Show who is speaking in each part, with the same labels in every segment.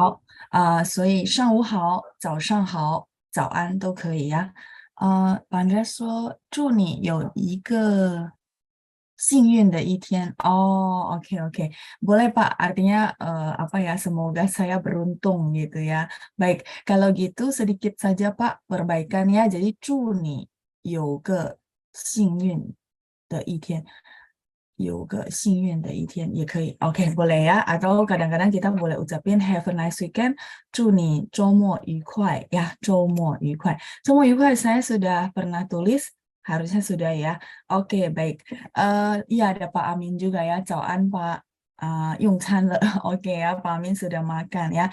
Speaker 1: 好所以上午好、早上好、早安都可以呀。反正说祝你有一个幸运的一天。Oh, oke oke. Boleh Pak, artinya apa ya? Semoga saya beruntung gitu ya. Baik, kalau gitu sedikit saja Pak perbaikan ya. Jadi 祝你有个幸运的一天。有个幸运的一天也可以，OK boleh ya. Atau kadang-kadang kita boleh ucapin have a nice weekend，祝你周末愉快呀，周末愉快。周末愉快saya sudah pernah tulis, harusnya sudah ya. Oke baik. Iya ada Pak Amin juga ya. 早安 Pak. 用餐了，OK 呀，Pak Amin sudah makan ya.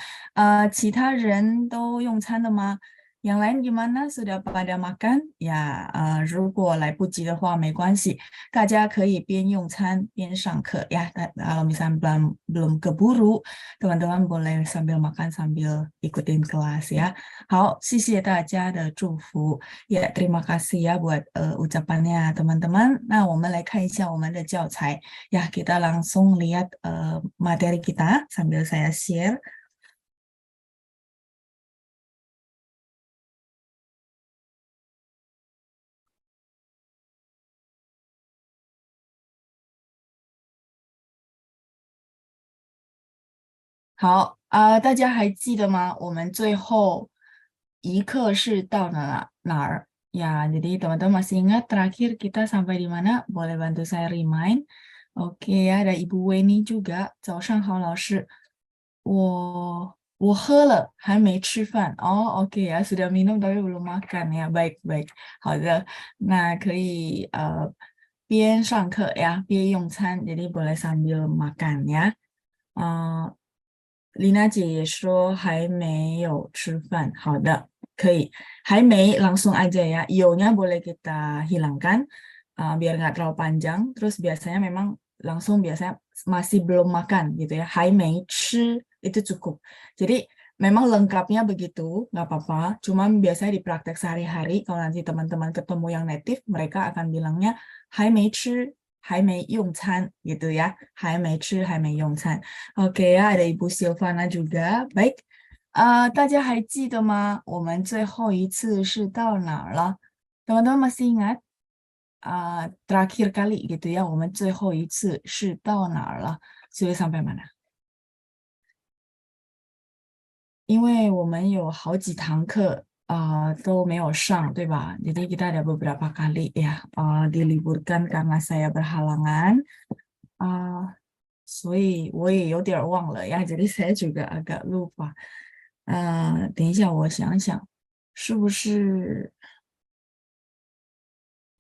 Speaker 1: 其他人都用餐了吗？yang lain gimana? Sudah pada makan? Ya, 如果来不及的话没关系，大家可以边用餐边上课ya. Kalau misalnya belum keburu, teman-teman boleh sambil makan sambil ikutin kelas ya. 好，谢谢大家的祝福，也terima kasih ya buat ucapannya teman-teman. Nah, 我们来看一下我们的教材ya. Kita langsung lihat materi kita sambil saya share. 好大家还记得吗？我们最后一课是到哪儿ya? Jadi teman-teman masih ingat terakhir kita sampai di mana? Boleh bantu saya remind? Oke ya, ada Ibu Weni juga. 早上好，老师。我喝了，还没吃饭。哦，OK ya, sudah minum tapi belum makan ya. Baik baik，好的，那可以边上课呀边用餐，jadi boleh sambil makan ya。丽娜姐也说还没有吃饭。好的，可以。还没 langsung aja ya. Io-nya boleh kita hilangkan biar nggak terlalu panjang. Terus biasanya memang langsung biasanya masih belum makan gitu ya. 还没吃 itu cukup. Jadi memang lengkapnya begitu, nggak apa-apa. Cuman biasanya di praktek sehari-hari kalau nanti teman-teman ketemu yang native, mereka akan bilangnya 还没吃还没用餐 gitu ya. 还没吃还没用餐。Oke ya, ada Ibu Silvana juga. Baik, 大家还记得吗？我们最后一次是到哪儿了？Teman-teman masih ingat terakhir kali gitu ya, 我们最后一次是到哪儿了？sudah sampai mana？因为我们有好几堂课都没有上，对吧？Jadi kita ada beberapa kali ya diliburkan karena saya berhalangan. 所以我也有点忘了呀，jadi saya juga agak lupa。等一下，我想想，是不是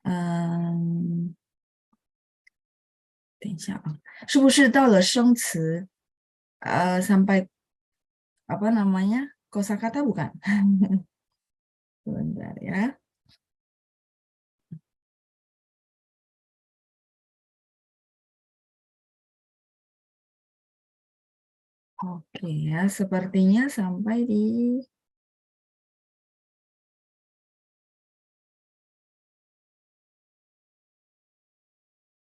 Speaker 1: 嗯，等一下啊，是不是到了生词sampai apa namanya kosakata bukan？Sebentar ya. Oke ya, sepertinya sampai di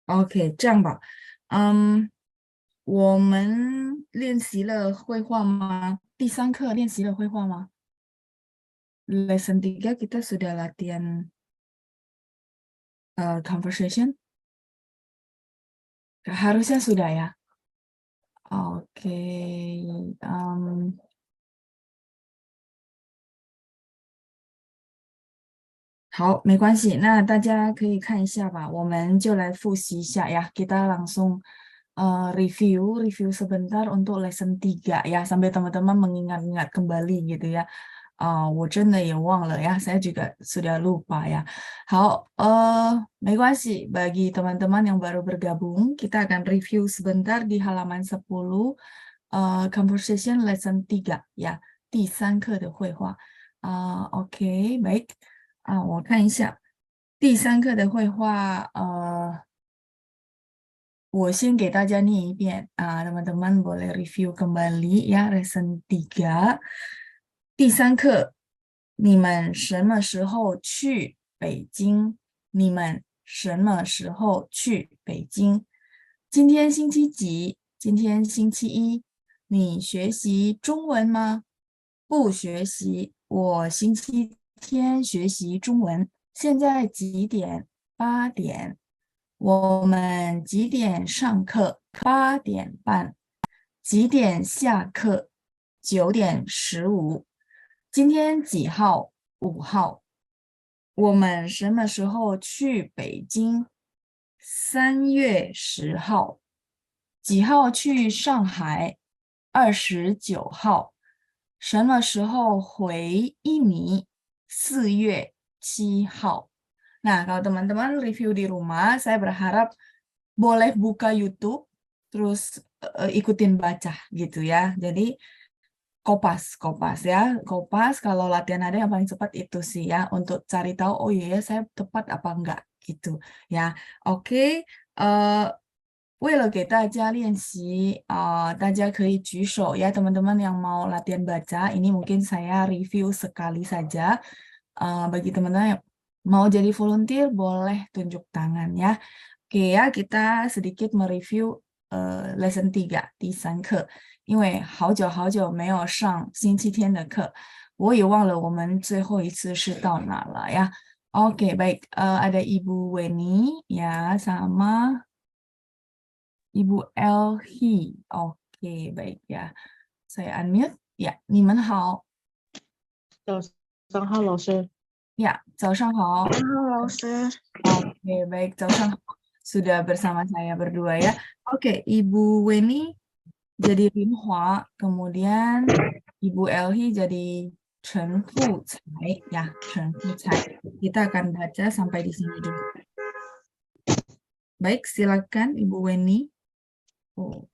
Speaker 1: OK，这样吧，我们练习了绘画吗？第三课练习了绘画吗？Lesson 3 kita sudah latihan conversation? Harusnya sudah ya. Oke, um, 好，没关系，那大家可以看一下吧，我们就来复习一下呀。Kita langsung review sebentar untuk lesson 3 ya, sampai teman-teman mengingat-ingat kembali gitu ya. 我真的也忘了呀，saya juga sudah lupa ya. 好，没关系，bagi teman-teman yang baru bergabung, kita akan review sebentar di halaman 10, conversation lesson 3 ya, 第3课的绘画。OK，baik。我看一下第3课的绘画，我先给大家念一遍teman-teman boleh review kembali ya lesson 3。第3课，你们什么时候去北京？你们什么时候去北京？今天星期几？今天星期一。你学习中文吗？不学习，我星期天学习中文。现在几点？8点。我们几点上课？8点半。几点下课？9点15。今天几号？5号。我们什么时候去北京？3月10号。几号去上海？29号。什么时候回印尼？4月7号。Nah, kalau teman-teman review di rumah, saya berharap boleh buka YouTube, terus ikutin baca gitu ya. Jadi kopas ya, kopas kalau latihan ada yang paling cepat itu sih ya, untuk cari tahu, oh iya ya saya tepat apa enggak gitu ya. Oke, 为了给大家练习大家可以举手ya teman-teman yang mau latihan baca. Ini mungkin saya review sekali saja. Bagi teman-teman yang mau jadi volunteer boleh tunjuk tangan ya. Oke ya, kita sedikit mereview lesson 3第3课，因为好久好久没有上星期天的课，我也忘了我们最后一次是到哪了呀。Oke, baik. Ada Ibu Weni ya, sama Ibu Elhi. Oke, baik ya. Saya unmute. Ya, 你们好。
Speaker 2: 早上好，老师。
Speaker 1: Ya, 早上好。
Speaker 3: Halo, Sir.
Speaker 1: Oke, baik. 早上好。Sudah bersama saya berdua ya. Oke, Ibu Weni jadi Rinhua, kemudian Ibu Elhi jadi Chen Fu Cai ya, Chen Fu Cai. Kita akan baca sampai di sini dulu. Baik, silakan Ibu Weni. Oh,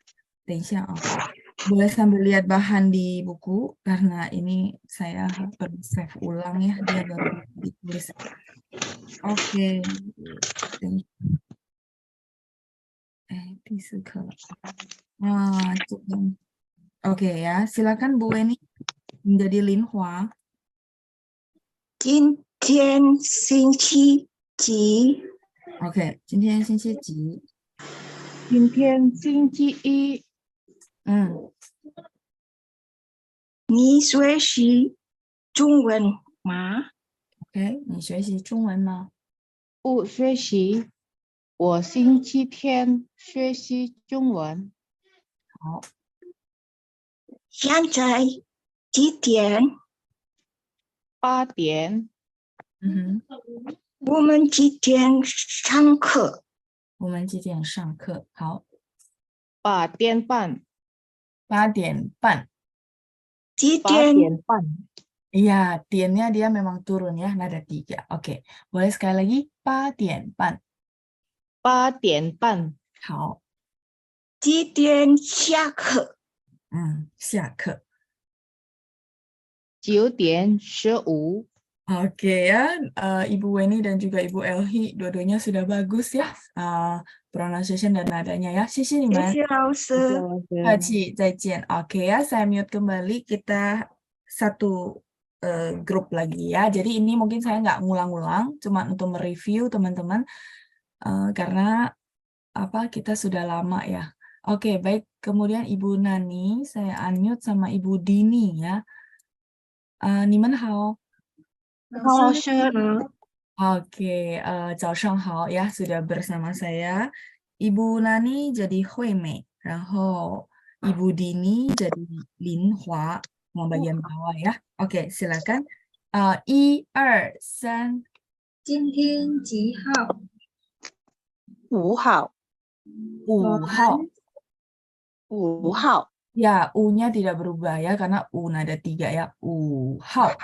Speaker 1: 等一下啊。Boleh sambil lihat bahan di buku karena ini saya perlu save ulang ya, dia baru ditulis. Oke. 等一下 第4课了。这个 Oke ya, silakan Bu Weni menjadi Linhua.
Speaker 3: 今天星期几？
Speaker 1: Oke, 今天星期几？
Speaker 2: 今天星期一，
Speaker 3: 你学习中文吗？
Speaker 1: OK，你学习中文吗？
Speaker 2: 不学习。我星期天学习中文。
Speaker 1: 好，
Speaker 3: 现在几点？
Speaker 2: 8点。
Speaker 3: 我们几点上课？
Speaker 1: 我们几点上课？好
Speaker 2: 8点半。
Speaker 1: ，8点半。
Speaker 3: 几
Speaker 2: 8
Speaker 3: 点？
Speaker 2: 点半。
Speaker 1: Iya, tiennya dia memang turun ya, nada 3. Oke, boleh sekali lagi 8点半。
Speaker 2: 8点半。
Speaker 1: 好，
Speaker 3: 几点下课？
Speaker 1: 下课。
Speaker 2: 9点15。
Speaker 1: Oke ya, Ibu Weni dan juga Ibu Elhi, dua-duanya sudah bagus ya, pronunciation dan nadanya ya. 谢谢你们。
Speaker 3: 谢谢老师。
Speaker 1: 客气，再见。Oke ya, saya mute kembali. Kita satu grup lagi ya. Jadi ini mungkin saya nggak ngulang-ngulang, cuma untuk mereview teman-teman karena kita sudah lama ya. Oke, baik. Kemudian Ibu Nani, saya unmute sama Ibu Dini ya. 你们好。
Speaker 3: 好，老师。
Speaker 1: Oke, 早上好ya, sudah bersama saya. Ibu Nani jadi Hui Mei, 然后 Ibu Dini jadi Lin Hua, yang bagian bawah ya. Oke, silakan. 1、2、3。
Speaker 3: 今天几号
Speaker 2: 5号。
Speaker 1: 5号。
Speaker 2: 5号。
Speaker 1: Ya, U-nya tidak berubah ya, karena U nada 3 ya. 5号。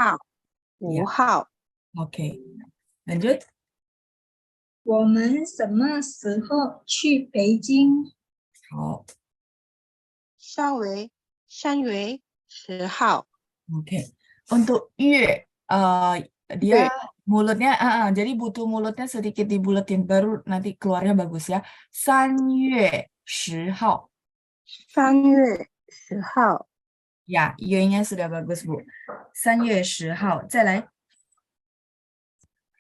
Speaker 2: 5号。
Speaker 1: Oke, lanjut.
Speaker 3: 我们什么时候去北京？
Speaker 1: 好
Speaker 2: 3月10号。
Speaker 1: Oke. Untuk yue, dia mulutnya, jadi butuh mulutnya sedikit dibuletin, baru nanti keluarnya bagus ya. 3月10号。
Speaker 2: 3月10号。
Speaker 1: Ya, yue-nya sudah bagus, Bu. 3月10号，再来。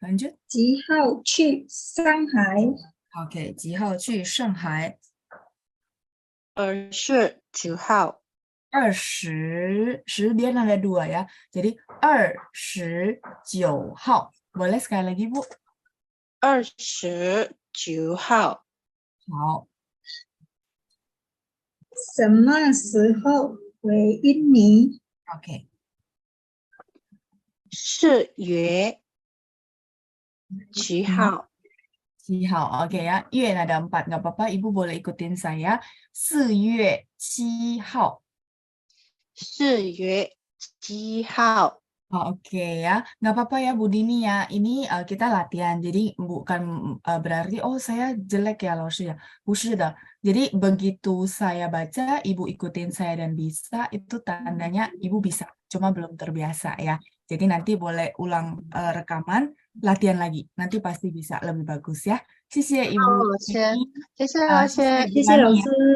Speaker 1: lanjut.
Speaker 3: 几号去上海？
Speaker 1: Oke, 几号去上海？
Speaker 2: 2月9号。
Speaker 1: 20, 10 dia nada 2 ya. Jadi 29 号. Boleh sekali lagi, Bu?
Speaker 2: 29号，
Speaker 1: 好，
Speaker 3: 什么时候回印尼？
Speaker 1: OK.
Speaker 2: 4月7号，
Speaker 1: 7 号, oke ya. 月 ada 4, nggak apa-apa. Ibu boleh ikutin saya. 4月7号.
Speaker 2: 4月7号，
Speaker 1: Oh, oke ya, nggak apa-apa ya Bu Dini ya. Ini kita latihan, jadi bukan berarti oh saya jelek ya Laoshi ya. Bukan. Jadi begitu saya baca, Ibu ikutin saya dan bisa, itu tandanya Ibu bisa, cuma belum terbiasa ya. Jadi nanti boleh ulang rekaman, latihan lagi, nanti pasti bisa lebih bagus ya. Sisi Ibu
Speaker 2: 老师，
Speaker 1: Dini,
Speaker 2: 谢谢老师，
Speaker 1: sisi
Speaker 3: 谢
Speaker 1: Bu
Speaker 3: 谢老
Speaker 1: Nani
Speaker 3: 师
Speaker 1: ya.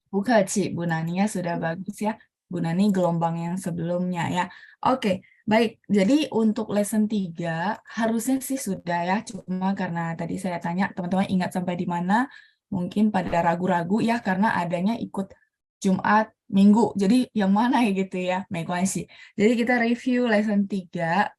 Speaker 1: Bukaci, Bu Nani ya sudah bagus ya. Bu Nani gelombang yang sebelumnya ya. Oke, baik. Jadi untuk lesson 3 harusnya sih sudah ya. Cuma karena tadi saya tanya teman-teman ingat sampai di mana. Mungkin pada ragu-ragu ya karena adanya ikut Jumat, Minggu. Jadi yang mana ya gitu ya. Meikuansi. Jadi kita review lesson 3.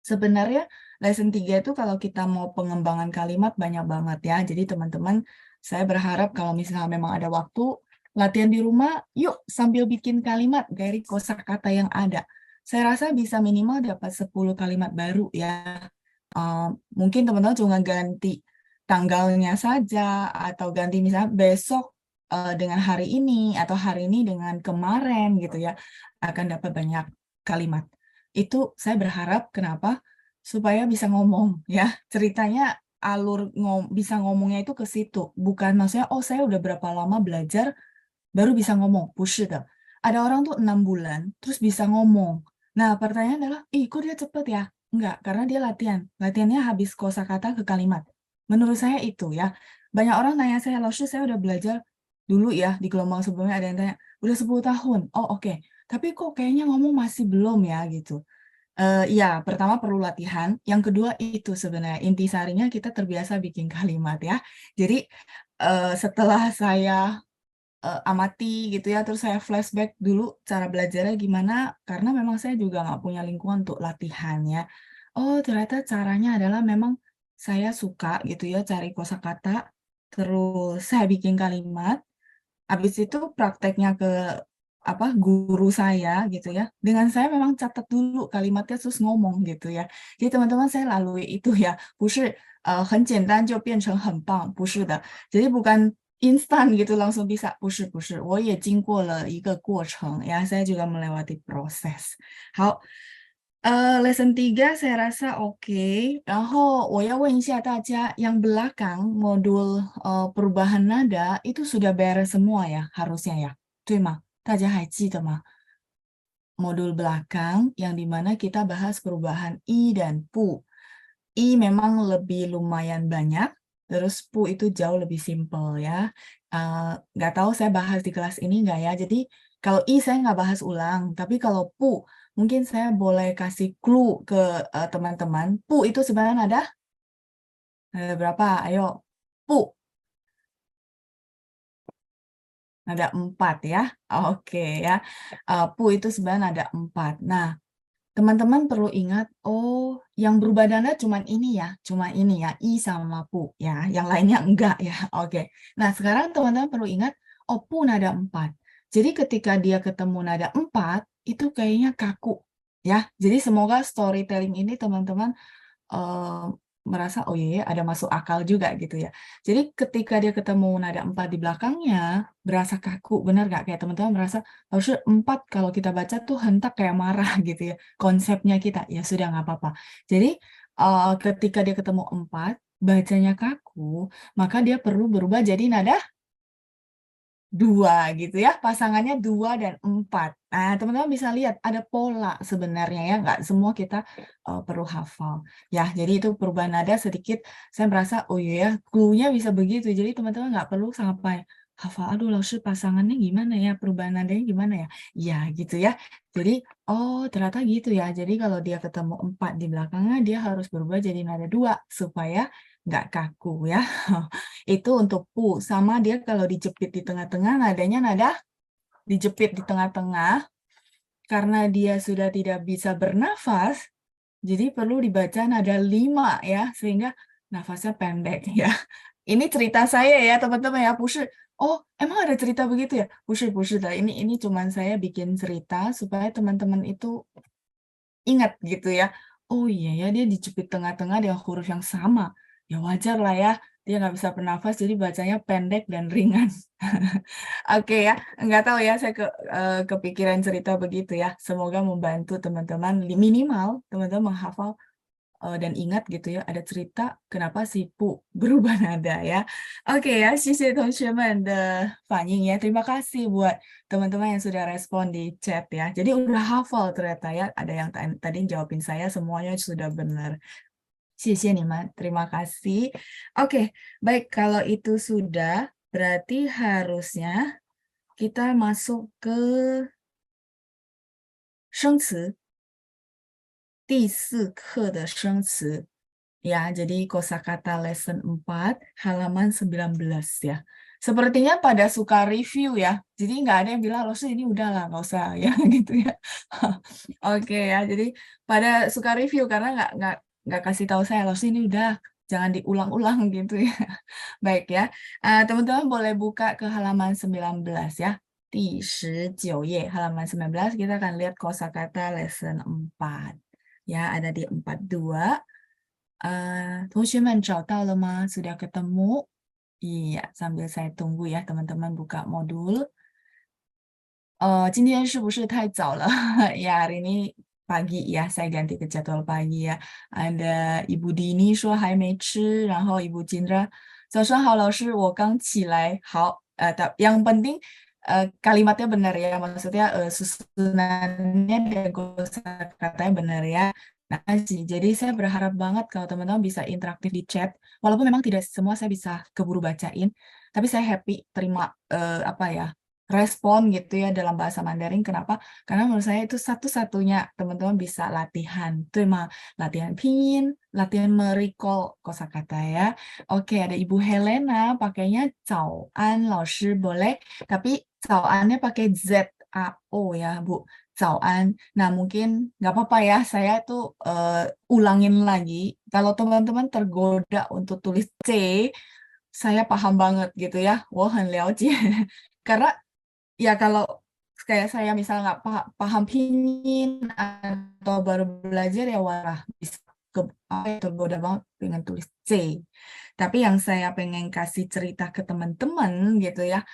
Speaker 1: Sebenarnya lesson 3 itu kalau kita mau pengembangan kalimat banyak banget ya. Jadi teman-teman saya berharap kalau misalnya memang ada waktu, latihan di rumah, yuk sambil bikin kalimat dari kosakata yang ada. Saya rasa bisa minimal dapat 10 kalimat baru ya. Mungkin teman-teman cuma ganti tanggalnya saja, atau ganti misalnya besok dengan hari ini, atau hari ini dengan kemarin gitu ya, akan dapat banyak kalimat. Itu saya berharap kenapa? Supaya bisa ngomong ya. Ceritanya alur bisa ngomongnya itu ke situ. Bukan maksudnya, oh saya udah berapa lama belajar, baru bisa ngomong. Bullshit. Ada orang tuh 6 bulan, terus bisa ngomong. Nah, pertanyaan adalah, kok dia cepet ya? Enggak, karena dia latihan. Latihannya habis kosakata ke kalimat. Menurut saya itu ya. Banyak orang nanya saya, Laoshi, saya udah belajar dulu ya, di gelombang sebelumnya ada yang tanya, udah 10 tahun. Oh, oke. Tapi kok kayaknya ngomong masih belum ya, gitu. Ya, pertama perlu latihan. Yang kedua itu sebenarnya intisarinya kita terbiasa bikin kalimat ya. Jadi setelah saya amati gitu ya, terus saya flashback dulu cara belajarnya gimana, karena memang saya juga nggak punya lingkungan untuk latihan ya. Oh, ternyata caranya adalah memang saya suka gitu ya cari kosakata, terus saya bikin kalimat, habis itu prakteknya ke guru saya gitu ya. Dengan saya memang catat dulu kalimatnya terus ngomong gitu ya. Jadi teman-teman saya lalui itu ya. 不是很简单就变成很棒，不是的。Jadi bukan instan gitu langsung bisa. 不是，我也经过了一个过程ya. Saya juga melewati proses. 好。lesson 3 saya rasa oke. 然后我要问一下大家, yang belakang modul perubahan nada itu sudah beres semua ya harusnya ya, 对吗？大家还记得吗？ modul belakang yang dimana kita bahas perubahan i dan pu. I memang lebih lumayan banyak, terus pu itu jauh lebih simple ya. Nggak tahu saya bahas di kelas ini nggak ya. Jadi kalau i saya nggak bahas ulang, tapi kalau pu mungkin saya boleh kasih clue ke teman-teman. Pu itu sebenarnya ada berapa? Ayo, pu. Ada 4 ya. Oke ya. Pu itu sebenarnya ada 4. Nah, teman-teman perlu ingat, oh yang berubah nada cuma ini ya, i sama pu ya, yang lainnya enggak ya. Oke. Nah, sekarang teman-teman perlu ingat, oh pu nada 4. Jadi ketika dia ketemu nada 4, itu kayaknya kaku ya. Jadi semoga storytelling ini teman-teman merasa, oh iya ada masuk akal juga gitu ya. Jadi ketika dia ketemu nada 4 di belakangnya, berasa kaku, benar nggak? Kayak teman-teman merasa, harusnya 4 kalau kita baca tuh hentak kayak marah gitu ya. Konsepnya kita, ya sudah nggak apa-apa. Jadi ketika dia ketemu 4, bacanya kaku, maka dia perlu berubah jadi nada 2 gitu ya, pasangannya 2 dan 4. Nah, teman-teman bisa lihat ada pola sebenarnya ya, nggak semua kita perlu hafal. Ya, jadi itu perubahan nada sedikit, saya merasa, oh iya ya, clue-nya bisa begitu. Jadi teman-teman nggak perlu sampai hafal, aduh Laoshi pasangannya gimana ya, perubahan nadanya gimana ya. Ya, gitu ya. Jadi, oh ternyata gitu ya. Jadi kalau dia ketemu 4 di belakangnya, dia harus berubah jadi nada 2, supaya nggak kaku ya. Itu untuk pu, sama dia kalau dijepit di tengah-tengah nadanya nada dijepit di tengah-tengah, karena dia sudah tidak bisa bernafas, jadi perlu dibaca nada 5 ya, sehingga nafasnya pendek ya. Ini cerita saya ya teman-teman ya, 不是, oh emang ada cerita begitu ya? 不是的, ini cuman saya bikin cerita supaya teman-teman itu ingat gitu ya. Oh iya ya, dia dijepit tengah-tengah dengan huruf yang sama. Ya wajar lah ya, dia nggak bisa bernafas, jadi bacanya pendek dan ringan. Oke ya, nggak tahu ya, saya kepikiran cerita begitu ya. Semoga membantu teman-teman, minimal teman-teman menghafal dan ingat gitu ya, ada cerita kenapa si Pu berubah nada ya. Oke ya, 谢谢同学们的反应ya. Terima kasih buat teman-teman yang sudah respon di chat ya. Jadi udah hafal ternyata ya. Ada yang tadi jawabin saya, semuanya sudah benar. 谢谢你们, terima kasih. Oke, baik, kalau itu sudah, berarti harusnya kita masuk ke 生词。第4课的生词 ya, jadi kosakata lesson 4 halaman 19 ya. Sepertinya pada suka review ya, jadi nggak ada yang bilang loh ini udah lah nggak usah ya gitu ya. Oke ya, jadi pada suka review karena nggak kasih tahu saya loh ini udah jangan diulang-ulang gitu ya. Baik ya, teman-teman boleh buka ke halaman 19 ya. 第19页 halaman 19 kita akan lihat kosakata lesson 4 ya, ada di 42. 同学们找到了吗? Sudah ketemu? Iya, sambil saya tunggu ya teman-teman buka modul. 今天是不是太早了? Ya, hari ini pagi ya, saya ganti ke jadwal pagi ya. Ada Ibu Dini 说还没吃, 然后 Ibu Cindra 早上好老师, 我刚起来. 好, yang penting kalimatnya benar ya, maksudnya susunannya dan kosakatanya benar ya. Nah, jadi saya berharap banget kalau teman-teman bisa interaktif di chat, walaupun memang tidak semua saya bisa keburu bacain, tapi saya happy terima respon gitu ya dalam bahasa Mandarin. Kenapa? Karena menurut saya itu satu-satunya teman-teman bisa latihan. Itu emang latihan pinyin, latihan merecall kosakata ya. Oke, ada Ibu Helena pakainya 早安老师 boleh, tapi 早安-nya pakai Z-A-O ya, Bu. 早安. Nah, mungkin nggak apa-apa ya, saya tuh ulangin lagi. Kalau teman-teman tergoda untuk tulis C, saya paham banget gitu ya. 我很了解. Karena ya kalau kayak saya misalnya nggak paham pinyin atau baru belajar ya wah bisa tergoda banget dengan tulis C. Tapi yang saya pengen kasih cerita ke teman-teman gitu ya,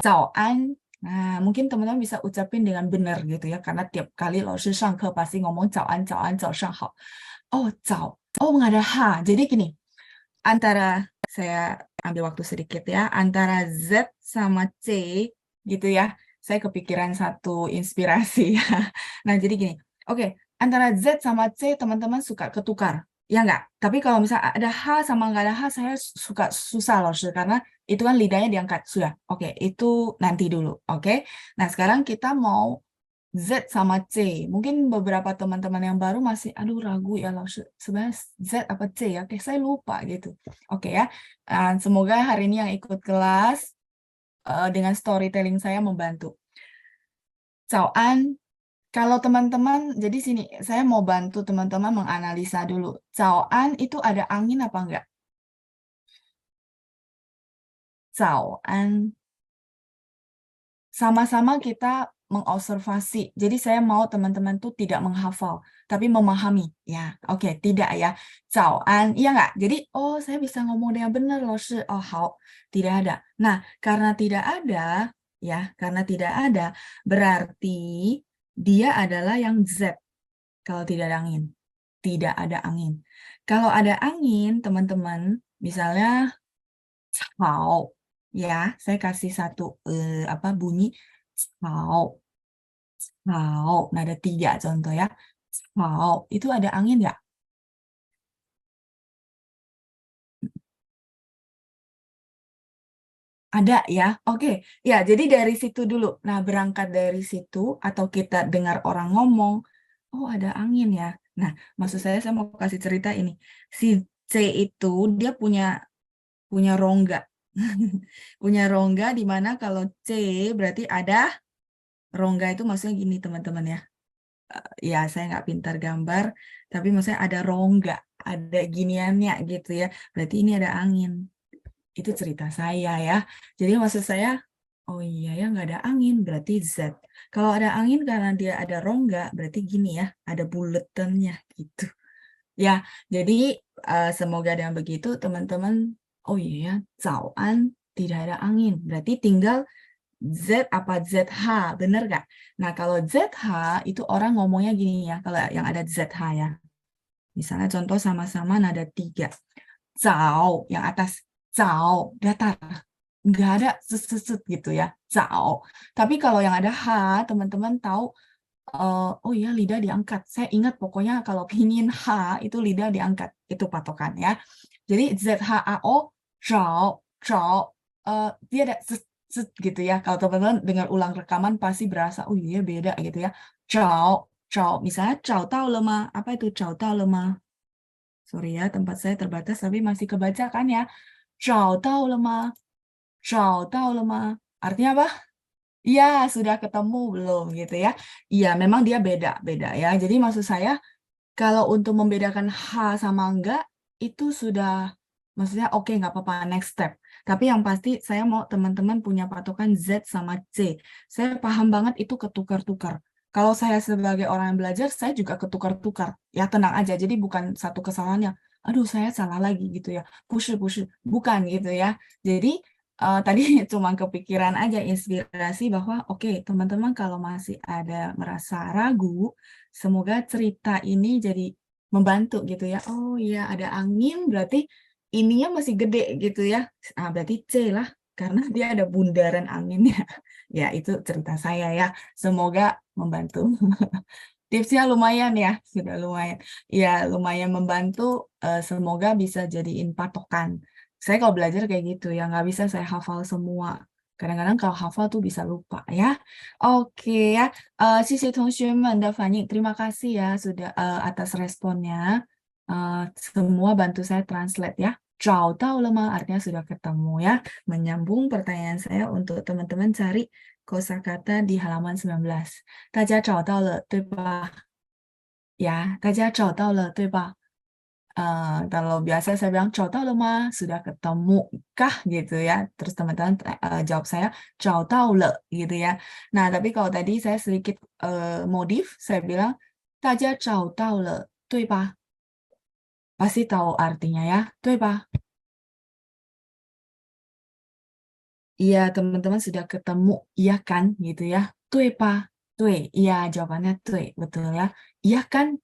Speaker 1: 早安. Nah, mungkin teman-teman bisa ucapin dengan benar gitu ya, karena tiap kali laoshi sangke pasti ngomong 早安,早安,早上好. Oh, 早. Oh, nggak ada H. Jadi gini, antara, saya ambil waktu sedikit ya, antara Z sama C gitu ya, saya kepikiran satu inspirasi ya. Nah, jadi gini, oke, antara Z sama C teman-teman suka ketukar. Ya enggak? Tapi kalau misalnya ada H sama nggak ada H, saya suka susah loh, karena itu kan lidahnya diangkat. Sudah, oke, itu nanti dulu, oke? Nah, sekarang kita mau Z sama C. Mungkin beberapa teman-teman yang baru masih, aduh ragu ya loh, sebenarnya Z apa C ya? Oke, saya lupa gitu. Oke ya, semoga hari ini yang ikut kelas dengan storytelling saya membantu. 早安. Kalau teman-teman, jadi sini, saya mau bantu teman-teman menganalisa dulu. 早安itu ada angin apa enggak? 早安. Sama-sama kita mengobservasi. Jadi saya mau teman-teman tuh tidak menghafal, tapi memahami. Ya, oke, tidak ya. 早安, iya enggak? Jadi, oh saya bisa ngomong dengan benar loh. Oh, 好, tidak ada. Nah, karena tidak ada, ya, karena tidak ada, berarti dia adalah yang Z. Kalau tidak ada angin. Tidak ada angin. Kalau ada angin, teman-teman, misalnya 草, ya, saya kasih satu bunyi 草. 草. Nah, ada 3 contoh ya. 草. Itu ada angin nggak? Ada ya, oke. Ya, jadi dari situ dulu. Nah, berangkat dari situ, atau kita dengar orang ngomong, oh ada angin ya. Nah, maksud saya mau kasih cerita ini. Si C itu, dia punya rongga. Punya rongga di mana kalau C berarti ada rongga itu maksudnya gini teman-teman ya. Ya saya nggak pintar gambar, tapi maksudnya ada rongga, ada giniannya gitu ya. Berarti ini ada angin. Itu cerita saya ya. Jadi maksud saya, oh iya ya nggak ada angin, berarti Z. Kalau ada angin karena dia ada rongga, berarti gini ya, ada buletannya gitu. Ya, jadi semoga dengan begitu teman-teman, oh iya ya, Zauan tidak ada angin. Berarti tinggal Z apa ZH, bener gak? Nah, kalau ZH itu orang ngomongnya gini ya, kalau yang ada ZH ya. Misalnya contoh sama-sama nada 3. Zao, yang atas. Zao, datar. Nggak ada seset gitu ya. Zao. Tapi kalau yang ada H, teman-teman tahu, oh iya lidah diangkat. Saya ingat pokoknya kalau pingin H, itu lidah diangkat. Itu patokan ya. Jadi ZHAO, zao, zao, dia ada gitu ya. Kalau teman-teman dengar ulang rekaman pasti berasa, oh iya beda gitu ya. Zao, zao. Misalnya, zao tau le ma. Apa itu zao tau le ma? Sorry ya, tempat saya terbatas, tapi masih kebaca kan ya. Zao tau le ma. Zao tau le ma. Artinya apa? Iya, sudah ketemu belum gitu ya. Iya, memang dia beda-beda ya. Jadi maksud saya, kalau untuk membedakan H sama enggak, itu sudah, maksudnya oke, nggak apa-apa, next step. Tapi yang pasti saya mau teman-teman punya patokan Z sama C. Saya paham banget itu ketukar-tukar. Kalau saya sebagai orang yang belajar, saya juga ketukar-tukar. Ya tenang aja, jadi bukan satu kesalahannya. Aduh, saya salah lagi gitu ya. Push. Bukan gitu ya. Jadi tadi cuma kepikiran aja inspirasi bahwa oke, teman-teman kalau masih ada merasa ragu, semoga cerita ini jadi membantu gitu ya. Oh iya, ada angin berarti ininya masih gede gitu ya. Berarti C lah karena dia ada bundaran anginnya. Ya, itu cerita saya ya. Semoga membantu. Tipsnya lumayan ya, sudah lumayan. Ya, lumayan membantu. Semoga bisa jadiin patokan. Saya kalau belajar kayak gitu ya, nggak bisa saya hafal semua. Kadang-kadang kalau hafal tuh bisa lupa ya. Oke ya, 谢谢同学们的反应. Terima kasih ya sudah atas responnya. Semua bantu saya translate ya. 找到了吗? Artinya sudah ketemu ya. Menyambung pertanyaan saya untuk teman-teman cari kosakata di halaman 19. 大家找到了，对吧？Ya, 大家找到了，对吧？kalau biasa saya bilang 找到了吗? Sudah ketemu kah gitu ya. Terus teman-teman jawab saya 找到了gitu ya. Nah, tapi kalau tadi saya sedikit modif, saya bilang 大家找到了，对吧? Pasti tahu artinya ya, 对吧? Iya, teman-teman sudah ketemu, iya kan gitu ya. 对吧? 对, iya jawabannya 对, betul ya. Iya kan?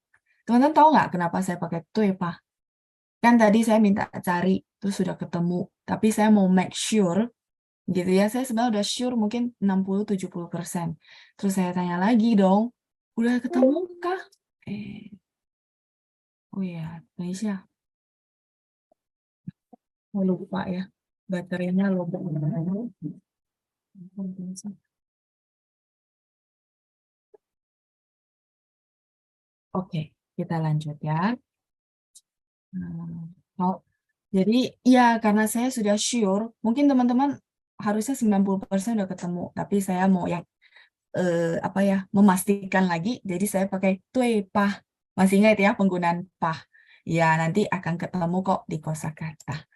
Speaker 1: Teman-teman tahu nggak kenapa saya pakai 对吧? Kan tadi saya minta cari, terus sudah ketemu. Tapi saya mau make sure, gitu ya. Saya sebenarnya udah sure mungkin 60-70%. Terus saya tanya lagi dong, udah ketemu kah? Oh ya, Indonesia. Oh, lupa ya. Baterainya lobek. Oke, kita lanjut ya. Oh, jadi ya karena saya sudah sure, mungkin teman-teman harusnya 90% udah ketemu, tapi saya mau yang apa ya, memastikan lagi, jadi saya pakai 对吧. Masih ingat ya penggunaan pah. Ya, nanti akan ketemu kok di kosakata.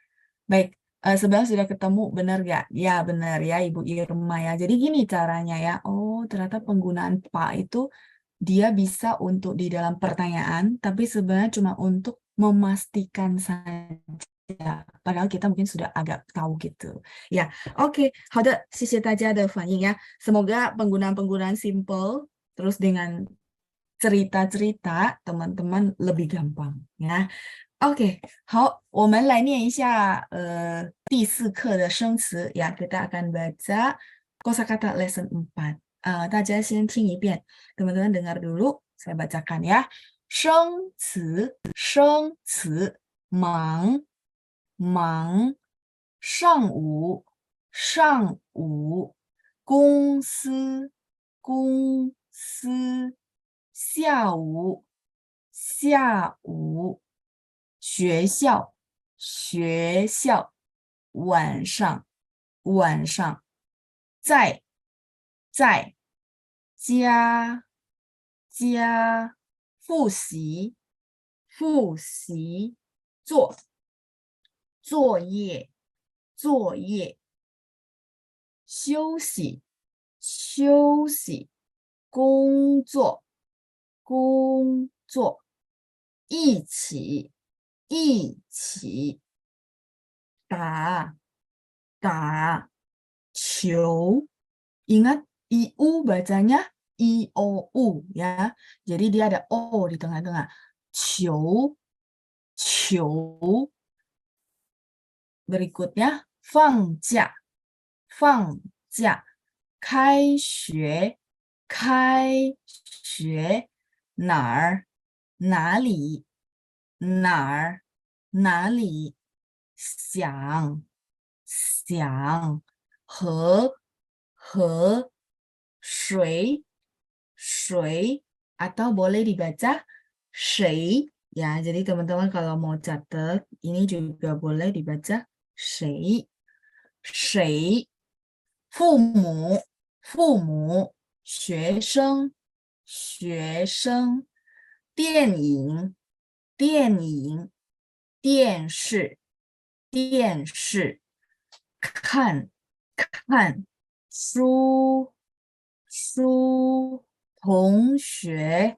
Speaker 1: Baik, sebenarnya sudah ketemu, benar gak? Ya, benar ya Ibu Irma ya. Jadi gini caranya ya. Oh, ternyata penggunaan pa itu dia bisa untuk di dalam pertanyaan, tapi sebenarnya cuma untuk memastikan saja. Padahal kita mungkin sudah agak tahu gitu. Ya, oke. 好的，谢谢大家的反应呀。Semoga penggunaan-penggunaan simple terus dengan cerita-cerita teman-teman lebih gampang ya. OK，好，我们来念一下第4课的生词呀，kita akan baca kosakata lesson 4. 大家先听一遍，teman-teman dengar dulu, saya bacakan ya. 生词，生词，忙，忙，上午，上午，公司，公司，下午，下午。学校，学校，晚上，晚上，在家复习作业休息工作一起打球. Ingat IU bacanya IOU ya. Jadi dia ada O di tengah-tengah. 球 Berikutnya 放假 开学哪儿哪里想和谁 atau boleh dibaca 谁 ya. Jadi teman-teman kalau mau catat ini juga boleh dibaca 谁父母学生电影电视看书同学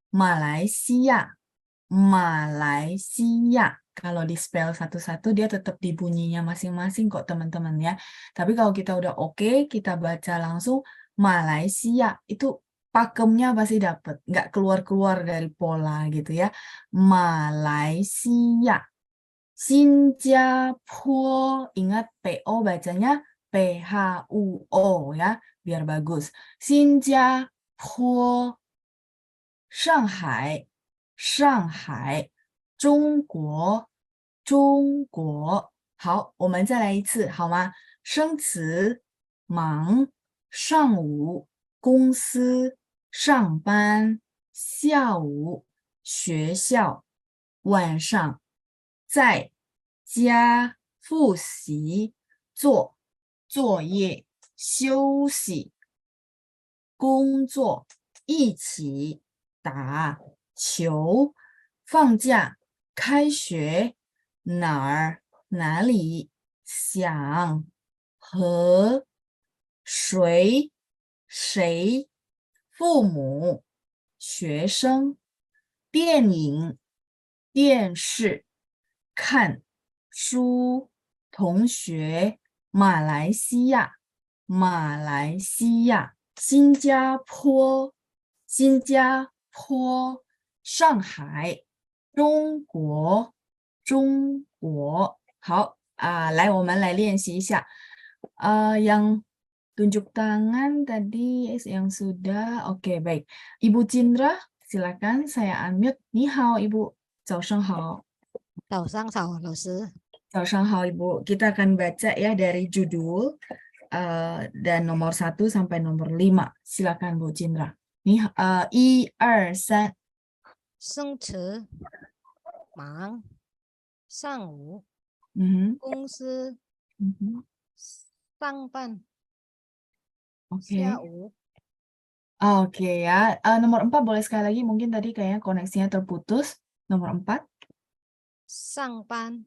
Speaker 1: 马来西亚 kalau di spell satu-satu dia tetap di bunyinya masing-masing kok teman-teman ya. Tapi kalau kita udah oke, kita baca langsung Malaysia, itu pakemnya pasti dapat, nggak keluar-keluar dari pola gitu ya. Malaysia. Sinjapo, ingat PO bacanya PHUO ya, biar bagus. Sinjapo. Shanghai 中国好，我们再来一次好吗？生词忙，上午公司上班，下午学校，晚上在家复习做作业，休息工作，一起打球，放假，开学，哪里，想，和谁，父母，学生，电影，电视，看，书，同学，马来西亚，新加坡，上海，中国。好来我们来练习一下yang tunjuk tangan tadi yang sudah oke baik. Ibu Cindra silakan saya unmute. 你好 Ibu, 早上好。
Speaker 4: 早上好，老师。
Speaker 1: 早上好 Ibu. Kita akan baca ya dari judul dan nomor 1 sampai nomor 5. Silakan Bu Cindra. 1, 2, 3.
Speaker 4: 生词忙，上午公司上班，
Speaker 1: Oke.
Speaker 4: 下午
Speaker 1: Oke ya. Nomor 4 boleh sekali lagi, mungkin tadi kayaknya koneksinya terputus. Nomor 4.
Speaker 4: 上班。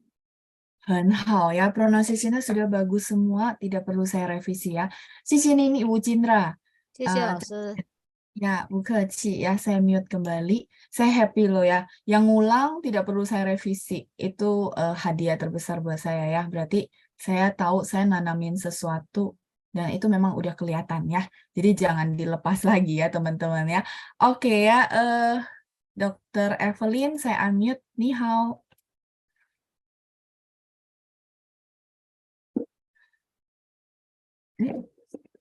Speaker 1: 很好ya, pronunciation-nya sudah bagus semua, tidak perlu saya revisi ya. 谢谢您 Ibu Cindra.
Speaker 4: 谢谢老师。
Speaker 1: Ya, 不客气ya, saya mute kembali. Saya happy loh ya. Yang ngulang tidak perlu saya revisi. Itu hadiah terbesar buat saya ya. Berarti saya tahu saya nanamin sesuatu dan itu memang udah kelihatan ya. Jadi jangan dilepas lagi ya teman-teman ya. Oke ya, Dr. Evelyn saya unmute. Ni hao.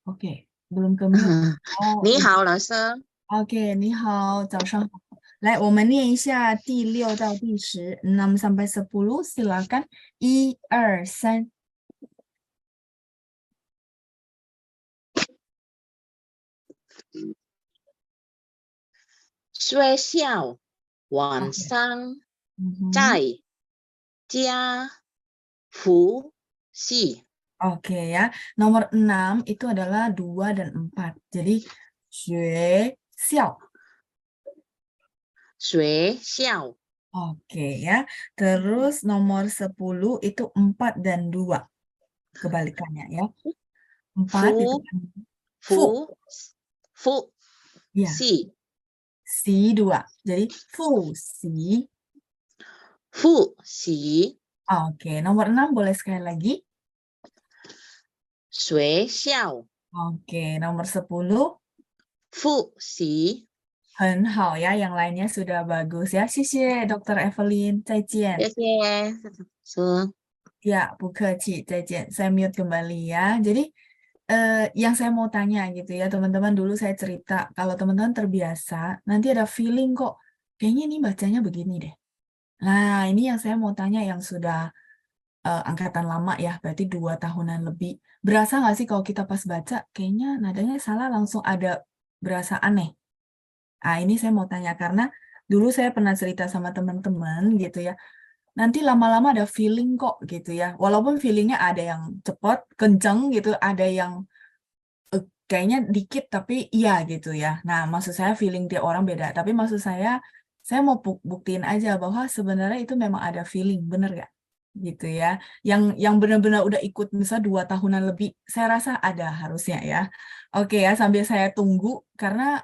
Speaker 1: Oke, belum ke mute.
Speaker 5: 你好，老师。
Speaker 1: OK， 你好，早上好。来，我们念一下第6到第10 6 sampai 10, silakan. 1, 2, 3.
Speaker 5: 学校晚上在家 Fu, Si.
Speaker 1: Oke ya. Nomor 6 itu adalah 2 dan 4. Jadi, xue xiao.
Speaker 5: Sui, Xiao.
Speaker 1: Oke ya. Terus nomor 10 itu 4 dan 2. Kebalikannya ya. 4 itu
Speaker 5: Fu,
Speaker 1: fu.
Speaker 5: Fu,
Speaker 1: Ya,
Speaker 5: Si.
Speaker 1: si 2. Jadi, fu si.
Speaker 5: Fu, Si.
Speaker 1: Oke, nomor 6 boleh sekali lagi.
Speaker 5: Sui, Xiao.
Speaker 1: Oke, nomor 10.
Speaker 5: Fu, Si.
Speaker 1: 很好 ya, yang lainnya sudah bagus ya. 谢谢 Dr. Evelyn, 再见。
Speaker 5: 谢谢。是
Speaker 1: Ya, 不客气，再见。Saya mute kembali ya. Jadi, yang saya mau tanya gitu ya, teman-teman, dulu saya cerita, kalau teman-teman terbiasa, nanti ada feeling kok, kayaknya ini bacanya begini deh. Nah, ini yang saya mau tanya yang sudah angkatan lama ya, berarti 2 tahunan lebih. Berasa nggak sih kalau kita pas baca, kayaknya nadanya salah, langsung ada berasa aneh. Ah, ini saya mau tanya karena dulu saya pernah cerita sama teman-teman gitu ya. Nanti lama-lama ada feeling kok gitu ya. Walaupun feelingnya ada yang cepat, kenceng gitu, ada yang kayaknya dikit tapi iya gitu ya. Nah, maksud saya feeling tiap orang beda. Tapi maksud saya mau buktiin aja bahwa sebenarnya itu memang ada feeling, bener gak? Gitu ya. Yang benar-benar udah ikut misal 2 tahunan lebih, saya rasa ada harusnya ya. Oke ya, sambil saya tunggu karena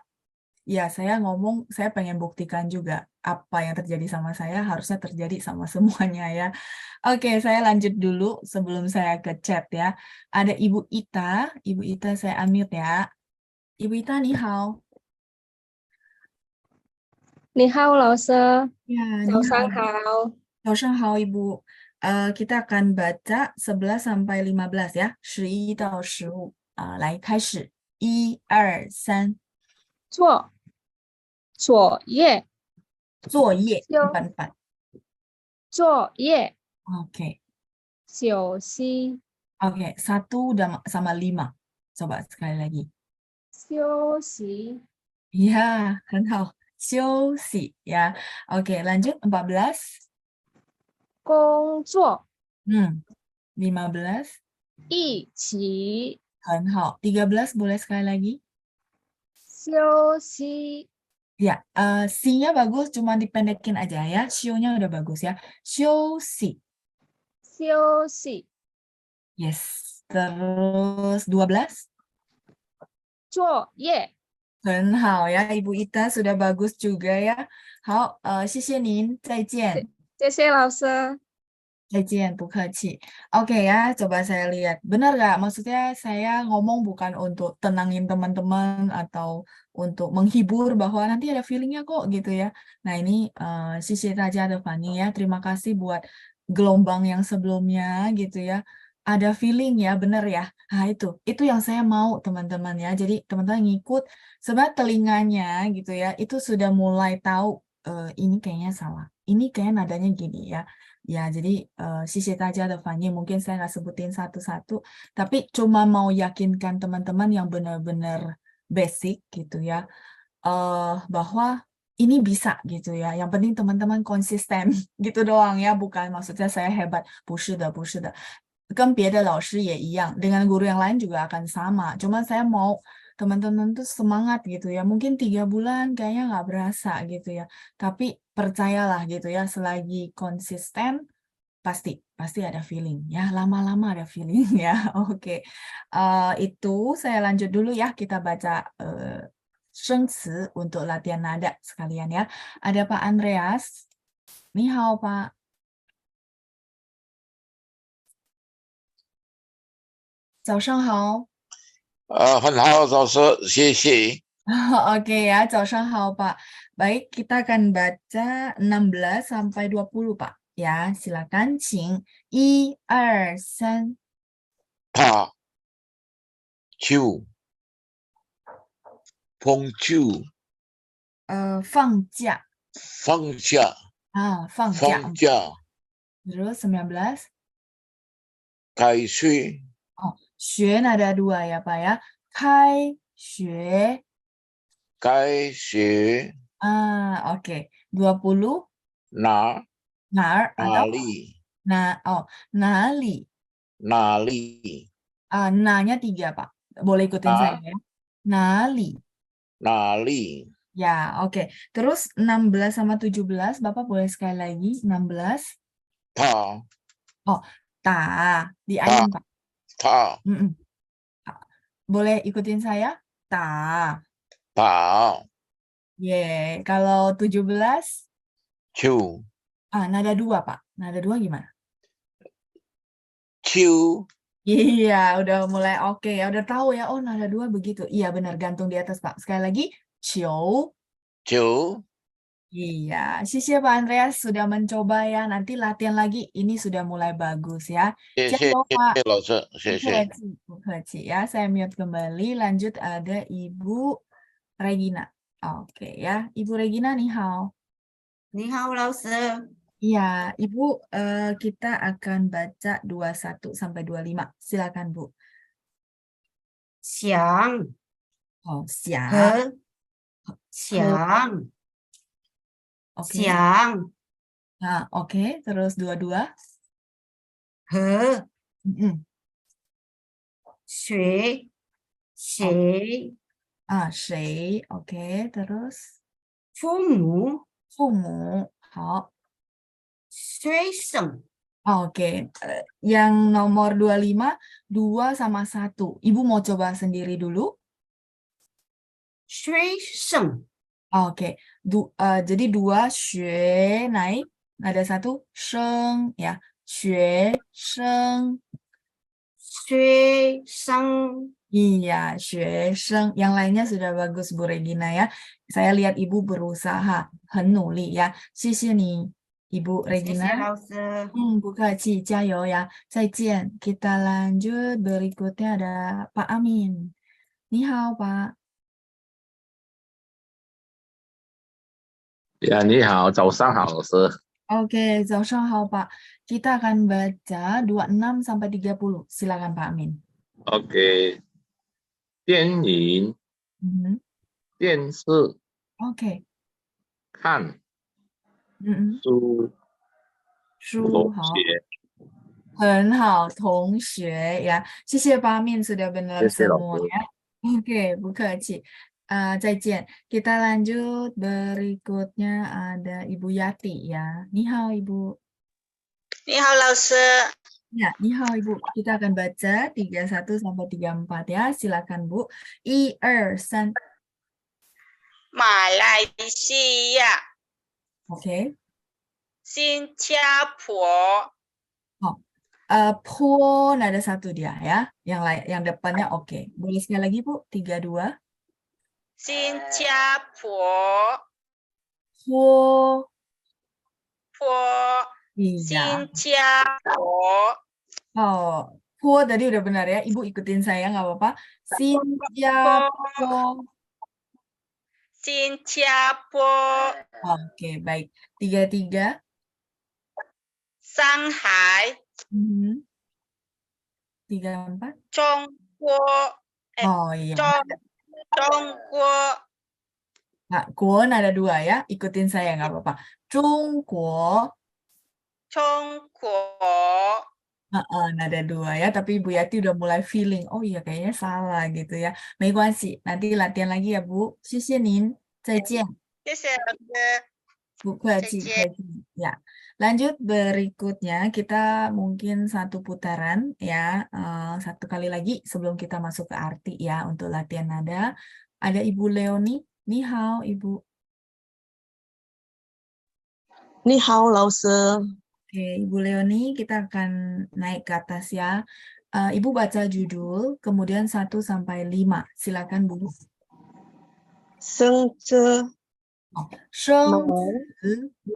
Speaker 1: ya, saya ngomong, saya pengen buktikan juga apa yang terjadi sama saya harusnya terjadi sama semuanya ya. Oke, saya lanjut dulu sebelum saya ke chat ya. Ada Ibu Ita, Ibu Ita saya unmute ya. Ibu Ita, ni hao.
Speaker 3: 你好，老师，
Speaker 1: Ya,
Speaker 3: 早
Speaker 1: ni
Speaker 3: 上
Speaker 1: hao.
Speaker 3: 好。
Speaker 1: 早上好, Ibu. Kita akan baca 11 sampai 15 ya. 11到15. 来，开始。1、2、3。
Speaker 3: 作业，
Speaker 1: 作业，
Speaker 3: 休
Speaker 1: depan-depan.
Speaker 3: 作业，
Speaker 1: Oke.
Speaker 3: 休息，
Speaker 1: Oke, 1 sama 5. Coba sekali lagi.
Speaker 3: 休息，
Speaker 1: Ya, 很好。休息 ya. Oke, lanjut 14.
Speaker 3: 工作，
Speaker 1: 15.
Speaker 3: 一起，
Speaker 1: 很好。13 boleh sekali lagi.
Speaker 3: 休息，
Speaker 1: Ya, si-nya bagus, cuma dipendekin aja ya. Xiu-nya udah bagus ya. 休息.
Speaker 3: 休息，
Speaker 1: Yes. Terus 12.
Speaker 3: 作业，
Speaker 1: 很好 ya, Ibu Ita sudah bagus juga ya. 好，谢谢您，再见。
Speaker 3: 谢谢老师。
Speaker 1: Jajan, 不客气. Oke ya, coba saya lihat. Benar nggak? Maksudnya saya ngomong bukan untuk tenangin teman-teman atau untuk menghibur bahwa nanti ada feelingnya kok gitu ya. Nah ini sisi Raja ada Fani ya. Terima kasih buat gelombang yang sebelumnya gitu ya. Ada feeling ya, benar ya. Nah itu yang saya mau teman-teman ya. Jadi teman-teman ngikut, sebenarnya telinganya gitu ya, itu sudah mulai tahu ini kayaknya salah. Ini kayak nadanya gini ya. Ya, jadi sisi aja ada Fanny, mungkin saya nggak sebutin satu-satu, tapi cuma mau yakinkan teman-teman yang benar-benar basic gitu ya, bahwa ini bisa gitu ya. Yang penting teman-teman konsisten gitu doang ya, bukan maksudnya saya hebat. 不是的，不是的。跟别的老师也一样, dengan guru yang lain juga akan sama. Cuma saya mau teman-teman tuh semangat gitu ya. Mungkin 3 bulan kayaknya nggak berasa gitu ya. Tapi percayalah gitu ya, selagi konsisten pasti ada feeling ya. Lama-lama ada feeling ya. Oke. Itu saya lanjut dulu ya. Kita baca 生词 untuk latihan nada sekalian ya. Ada Pak Andreas. Ni hao, Pak. 早上好。
Speaker 6: 很好，老师，谢谢。
Speaker 1: Oke ya, 早上好, Pak. Baik, kita akan baca 16 sampai 20, Pak. Ya, silakan, 请1、2、3。
Speaker 6: 怕酒，碰酒，
Speaker 1: 放假
Speaker 6: 放假，
Speaker 1: 放假。
Speaker 6: 放假，
Speaker 1: Terus 19.
Speaker 6: 开学，
Speaker 1: 学 ada 2 ya, Pak ya. 开学。
Speaker 6: 开学，
Speaker 1: Oke. 20.
Speaker 6: 哪
Speaker 1: 哪儿
Speaker 6: 哪里？
Speaker 1: nali.
Speaker 6: 哪里
Speaker 1: Na-nya 3, Pak. Boleh ikutin
Speaker 6: Na.
Speaker 1: saya ya. Nali.
Speaker 6: 哪里
Speaker 1: Ya, oke. Terus 16 sama 17, Bapak boleh sekali lagi. 16.
Speaker 6: 他
Speaker 1: Oh, ta. Di
Speaker 6: 他
Speaker 1: ayun, Pak.
Speaker 6: 他
Speaker 1: Mm-mm. Boleh ikutin saya? Ta.
Speaker 6: 打
Speaker 1: Ye. Kalau 17,
Speaker 6: 球
Speaker 1: nada 2, Pak. Nada 2 gimana?
Speaker 6: 球
Speaker 1: Iya, udah mulai oke ya. Udah tahu ya. Oh, nada 2 begitu. Iya, benar. Gantung di atas, Pak. Sekali lagi. Ciu.
Speaker 6: 球
Speaker 1: Iya, Sisi Pak Andreas sudah mencoba ya. Nanti latihan lagi. Ini sudah mulai bagus ya.
Speaker 6: 谢谢
Speaker 1: Jago,
Speaker 6: 谢
Speaker 1: Pak.
Speaker 6: 谢老师，谢谢。
Speaker 1: Bukheci ya. Saya mute kembali. Lanjut ada Ibu Regina. Oke ya. Ibu Regina, ni hao.
Speaker 7: 你好，老师。
Speaker 1: Iya, Ibu, kita akan baca 21 sampai 25. Silakan, Bu.
Speaker 7: 想
Speaker 1: Oh, siap.
Speaker 7: 和想
Speaker 1: Oke.
Speaker 7: 想
Speaker 1: Nah, oke. Terus 22.
Speaker 7: 和
Speaker 1: Mm-mm.
Speaker 7: 谁谁
Speaker 1: Shay. Oke. Terus
Speaker 7: 父母
Speaker 1: Fumu. Hao.
Speaker 7: 学生
Speaker 1: Oke. Yang nomor 25, 2 sama 1. Ibu mau coba sendiri dulu?
Speaker 7: 学生
Speaker 1: Oke. Jadi 2 xue naik. Ada 1 sheng ya. Xue sheng.
Speaker 7: 学生
Speaker 1: Iya, xue sheng. Yang lainnya sudah bagus, Bu Regina ya. Saya lihat Ibu berusaha. Hen nuli ya. Xie nih, Ibu
Speaker 7: 谢谢
Speaker 1: Regina.
Speaker 7: 老师。
Speaker 1: Bukaci, jayo ya. Zaijian. Kita lanjut. Berikutnya ada Pak Amin. Ni hao, Pak.
Speaker 8: 呀，你好，早上好，老师。
Speaker 1: Oke, 早上好, Pak. Kita akan baca 26 sampai 30. Silakan, Pak Amin.
Speaker 8: OK，电影、
Speaker 1: Mhm.
Speaker 8: 电视、
Speaker 1: Oke.
Speaker 8: 看
Speaker 1: Mm-mm.
Speaker 8: 书、
Speaker 1: Shu,
Speaker 8: 同
Speaker 1: hao.
Speaker 8: 学，
Speaker 1: Hen hao, tongxue ya. 谢谢 Pak Amin sudah benar
Speaker 8: 谢谢老
Speaker 1: semua
Speaker 8: 师。
Speaker 1: ya. Oke, bukaci. Zaijian. Kita lanjut. Berikutnya ada Ibu Yati ya. Ni hao, Ibu.
Speaker 5: 你好，老师。
Speaker 1: Ya, ni hao, Ibu. Kita akan baca 31 sampai 34 ya. Silakan, Bu. 1, 2, 3.
Speaker 5: 马来西亚、
Speaker 1: Oke.
Speaker 5: 新加坡、
Speaker 1: Po ada 1 dia ya. Yang lain, yang depannya oke. Boleh sekali lagi, Bu. 32.
Speaker 5: 新加坡、
Speaker 1: Po.
Speaker 5: 坡、
Speaker 1: Iya.
Speaker 5: 新加坡、
Speaker 1: Po tadi udah benar ya. Ibu ikutin saya nggak apa-apa. Sinjapo.
Speaker 5: 新加坡、
Speaker 1: Oke, baik. 33.
Speaker 5: 上海、
Speaker 1: 34.
Speaker 5: 中国、
Speaker 1: Oh iya.
Speaker 5: 中国、
Speaker 1: Nah, Guon ada 2 ya. Ikutin saya nggak apa-apa. Zhongguo.
Speaker 5: 中国、
Speaker 1: Nada 2 ya. Tapi Ibu Yati udah mulai feeling. Oh iya, kayaknya salah gitu ya. Meiguansi. Nanti latihan lagi ya, Bu. 谢谢您. 再见.
Speaker 5: 谢谢老师。
Speaker 1: Bukaci, ya. Lanjut berikutnya kita mungkin satu putaran ya, 1 kali lagi sebelum kita masuk ke arti ya untuk latihan nada. Ada Ibu Leonie. Ni hao, Ibu.
Speaker 9: 你好，老师。
Speaker 1: Oke, Ibu Leonie, kita akan naik ke atas ya. Ibu baca judul, kemudian 1 sampai 5. Silakan, Bu.
Speaker 9: 生着
Speaker 1: Sheng,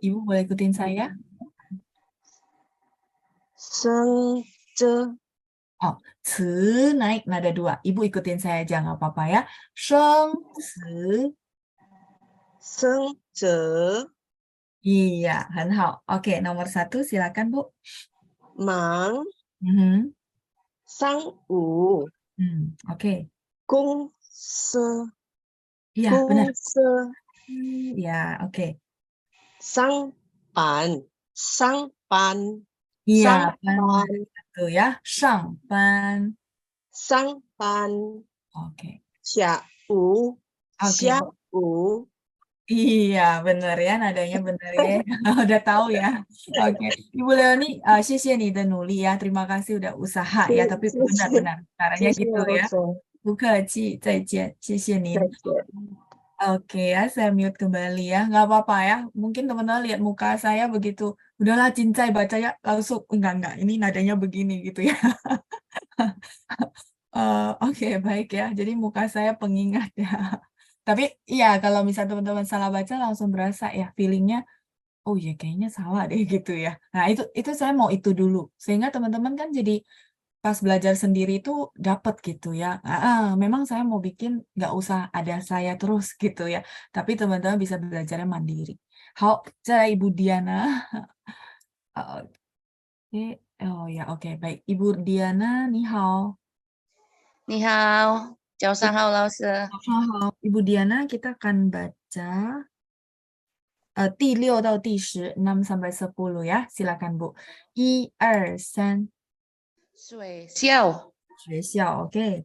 Speaker 1: Ibu boleh ikutin saya?
Speaker 9: 生着
Speaker 1: Ci naik nada 2. Ibu ikutin saya aja nggak apa-apa ya. Sheng, ci.
Speaker 9: 生着
Speaker 1: Iya,很好. Oke, nomor 1 silakan, Bu.
Speaker 9: 忙
Speaker 1: 上
Speaker 9: 午
Speaker 1: Oke.
Speaker 9: 公司
Speaker 1: Iya, benar.
Speaker 9: 公司
Speaker 1: Ya, oke.
Speaker 9: 上班
Speaker 1: Iya, ban
Speaker 9: 班
Speaker 1: itu ya. Shangban.
Speaker 9: 上班
Speaker 1: Oke.
Speaker 9: 下午
Speaker 1: Oke,
Speaker 9: 下午
Speaker 1: iya bener ya, nadanya bener ya. Udah tahu ya. Oke, Ibu Leoni, 谢谢你的努力ya. Terima kasih udah usaha
Speaker 9: 谢
Speaker 1: ya, tapi
Speaker 9: 谢谢
Speaker 1: benar-benar caranya
Speaker 9: 谢谢
Speaker 1: gitu
Speaker 9: 老
Speaker 1: ya.
Speaker 9: 师，
Speaker 1: 不客气，再见，谢谢您。
Speaker 9: 再见。
Speaker 1: Oke ya, saya mute kembali ya. Nggak apa-apa ya. Mungkin teman-teman lihat muka saya begitu. Udahlah, cincai bacanya langsung. Enggak. Ini nadanya begini gitu ya. Oke, baik ya. Jadi muka saya pengingat ya. Tapi iya, kalau misalnya teman-teman salah baca langsung berasa ya feelingnya. Oh ya, kayaknya salah deh gitu ya. Nah itu saya mau itu dulu. Sehingga teman-teman kan jadi pas belajar sendiri itu dapat gitu ya. Memang saya mau bikin nggak usah ada saya terus gitu ya. Tapi teman-teman bisa belajarnya mandiri. Hao, Ibu Diana. Oke. Oh ya, oke, baik. Ibu Diana, ni hao.
Speaker 10: 你好，早上好，老师。
Speaker 1: Hao, Ibu Diana, kita akan baca 第6到第10, 6 sampai 10 ya. Silakan Bu. 1, 2, 3.
Speaker 10: 学校
Speaker 1: 学校, oke.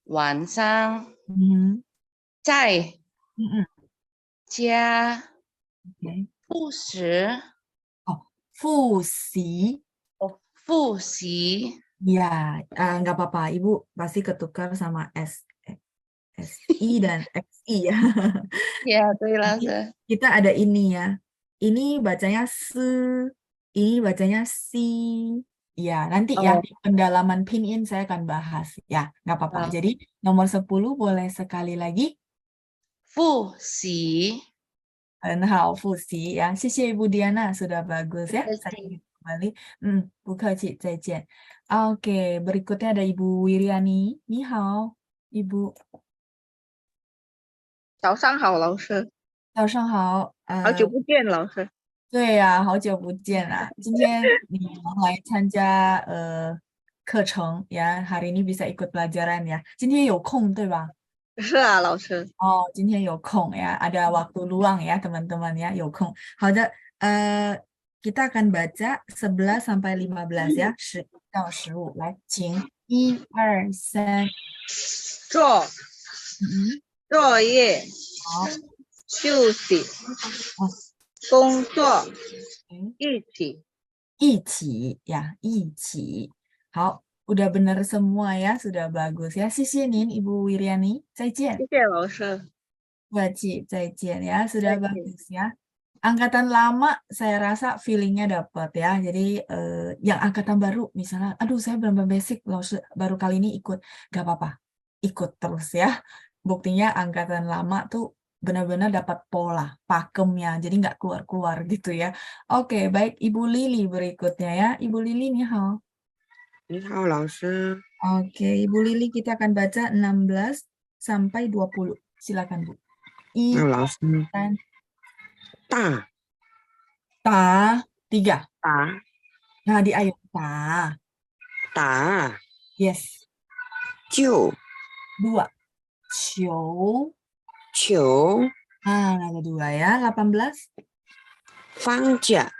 Speaker 10: 晚上
Speaker 1: Mhm.
Speaker 10: 在
Speaker 1: Mm-mm.
Speaker 10: 家
Speaker 1: Oke.
Speaker 10: 复习
Speaker 1: Oh, 复习.
Speaker 10: 复习
Speaker 1: Ya, nggak apa-apa. Ibu pasti ketukar sama SI dan XI ya.
Speaker 10: 呀，对，老
Speaker 1: Jadi
Speaker 10: 师。
Speaker 1: kita ada ini ya. Ini bacanya se, ini bacanya si. Ya, nanti ya
Speaker 10: Oh.
Speaker 1: di pendalaman pinyin saya akan bahas ya. Nggak apa-apa.
Speaker 10: Oh.
Speaker 1: Jadi nomor 10 boleh sekali lagi.
Speaker 10: 复习
Speaker 1: Hao Fusi ya. 谢谢 Ibu Diana sudah bagus ya. Saya
Speaker 10: 复习
Speaker 1: kembali. Bukaci, 再见. Oke, berikutnya ada Ibu Wiriani. Ni hao, Ibu.
Speaker 2: 早上好，老师，
Speaker 1: 早上好。
Speaker 2: 好久不见，老师。
Speaker 1: 对呀，好久不见啦。今天你来参加课程ya. Hari ini bisa ikut pelajaran ya. 今天有空对吧？
Speaker 2: 是啊，老师。
Speaker 1: 哦，今天有空ya, ada waktu luang ya teman-teman ya, 有空。好的, kita akan baca 11 sampai 15 ya, 10到15。来，请1、2、3。
Speaker 2: 做作业，
Speaker 1: 好，
Speaker 2: 休息，工作，一起。
Speaker 1: 一起ya, 一起。好。Udah benar semua ya, sudah bagus ya. 谢谢您, Ibu Wiriani. 再见。
Speaker 2: 谢谢老师。
Speaker 1: Wajib, 再见 ya, sudah bagus ya. Angkatan lama saya rasa feelingnya dapat ya. Jadi yang angkatan baru misalnya, aduh saya belum basic loh, baru kali ini ikut. Gak apa-apa, ikut terus ya. Buktinya angkatan lama tuh benar-benar dapat pola, pakemnya. Jadi nggak keluar-keluar gitu ya. Oke, baik Ibu Lili berikutnya ya. Ibu Lili nih hao.
Speaker 9: 你好，老师。
Speaker 1: Oke, Ibu Lili kita akan baca 16 sampai 20. Silakan Bu.
Speaker 9: 那老师，
Speaker 1: Dan
Speaker 9: 大
Speaker 1: ta 3.
Speaker 9: 打
Speaker 1: Nah, di ayo ta.
Speaker 9: 打
Speaker 1: Yes.
Speaker 9: 就
Speaker 1: 2. 球.
Speaker 9: 球
Speaker 1: Ada 2 ya. 18.
Speaker 9: 放假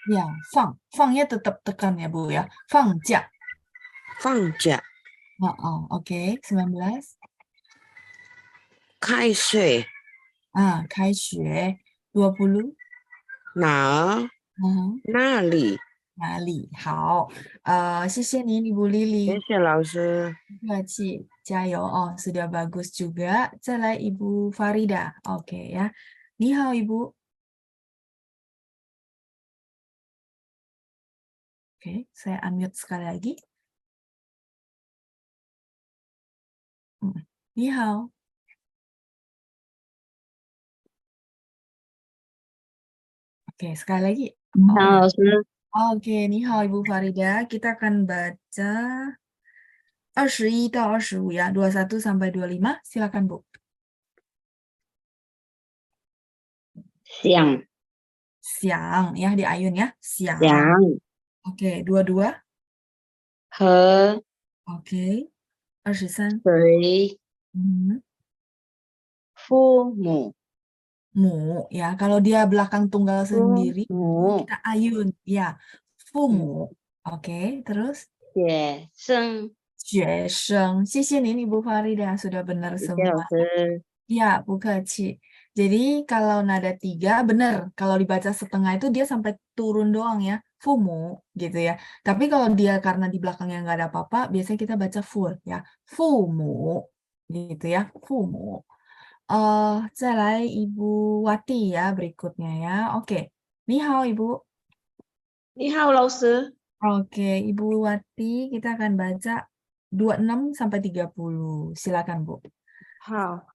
Speaker 1: Ya, fang. Fangnya tetap tekan ya Bu ya. 放假.
Speaker 9: 放假
Speaker 1: Oke. 19.
Speaker 9: 开水
Speaker 1: 开学. 20.
Speaker 9: 哪儿那里？
Speaker 1: 哪里好，谢谢您Ibu Lili.
Speaker 9: 谢谢老师。
Speaker 1: Terima kasih, 加油 sudah bagus juga. 再来 Ibu Farida. Oke ya. Ni hao Ibu. Oke, saya unmute sekali lagi. Ni hao. Oke, sekali lagi. Oke, ni hao Ibu Farida. Kita akan baca 21 到25 ya, 21 sampai 25. Silakan Bu.
Speaker 7: 想
Speaker 1: Siang ya, di ayun ya. Siang.
Speaker 7: 想
Speaker 1: Oke, 22.
Speaker 7: 和
Speaker 1: Oke. 23.
Speaker 7: 谁 父母
Speaker 1: Mu ya, kalau dia belakang tunggal sendiri
Speaker 7: 父母
Speaker 1: kita ayun ya. Fumu. Oke, terus
Speaker 7: 学生，
Speaker 1: 学生，谢谢您Ibu Farida sudah benar
Speaker 7: 谢谢老
Speaker 1: semua.
Speaker 7: 师。
Speaker 1: Ya, bukaci. Jadi kalau nada 3 benar. Kalau dibaca setengah itu dia sampai turun doang ya. Fumu gitu ya. Tapi kalau dia karena di belakangnya nggak ada apa-apa, biasanya kita baca full ya. Fumu gitu ya. Fumu. 再来 Ibu Wati ya berikutnya ya. Oke. Ni hao Ibu.
Speaker 11: 你好，老师。
Speaker 1: Oke, Ibu Wati, kita akan baca 26 sampai 30. Silakan, Bu.
Speaker 11: 好，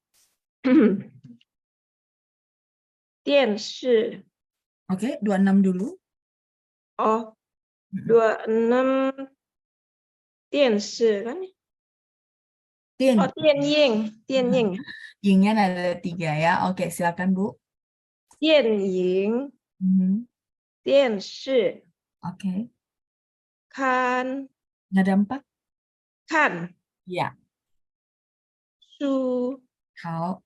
Speaker 11: 电视
Speaker 1: Oke, 26 dulu.
Speaker 11: oh
Speaker 1: Mm-mm.
Speaker 11: 26电视kan?
Speaker 1: Din.
Speaker 11: Oh 电影，电影，
Speaker 1: Yingnya ada 3 ya. Oke, silakan, Bu.
Speaker 11: 电影，
Speaker 1: Mhm.
Speaker 11: 电视，
Speaker 1: Oke.
Speaker 11: 看，
Speaker 1: Nada 4?
Speaker 11: 看，
Speaker 1: Ya.
Speaker 11: 书，
Speaker 1: Hao.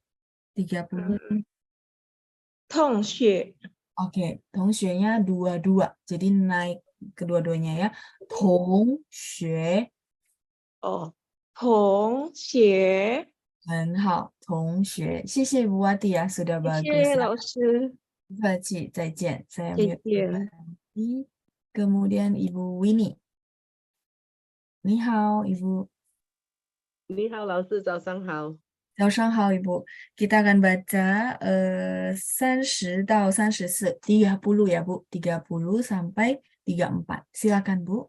Speaker 1: 30.
Speaker 11: 同学，
Speaker 1: Oke, tongxue-nya 2-2. Jadi naik kedua-duanya ya. Tongxue.
Speaker 11: 哦，同学，
Speaker 1: 很好，同学。谢谢 Bu Wati ya, sudah
Speaker 11: 谢
Speaker 1: bagus
Speaker 11: 谢
Speaker 1: ya.
Speaker 11: 老师，
Speaker 1: 不客气，再见。Saya
Speaker 11: 再
Speaker 1: mute
Speaker 11: 见。
Speaker 1: kembali. Kemudian Ibu Winnie. Ni hao, Ibu.
Speaker 9: 你好，老师，早上好。
Speaker 1: 早上好, Ibu. Kita akan baca 30 到34. 30 ya, Bu. 30 sampai 34. Silakan, Bu.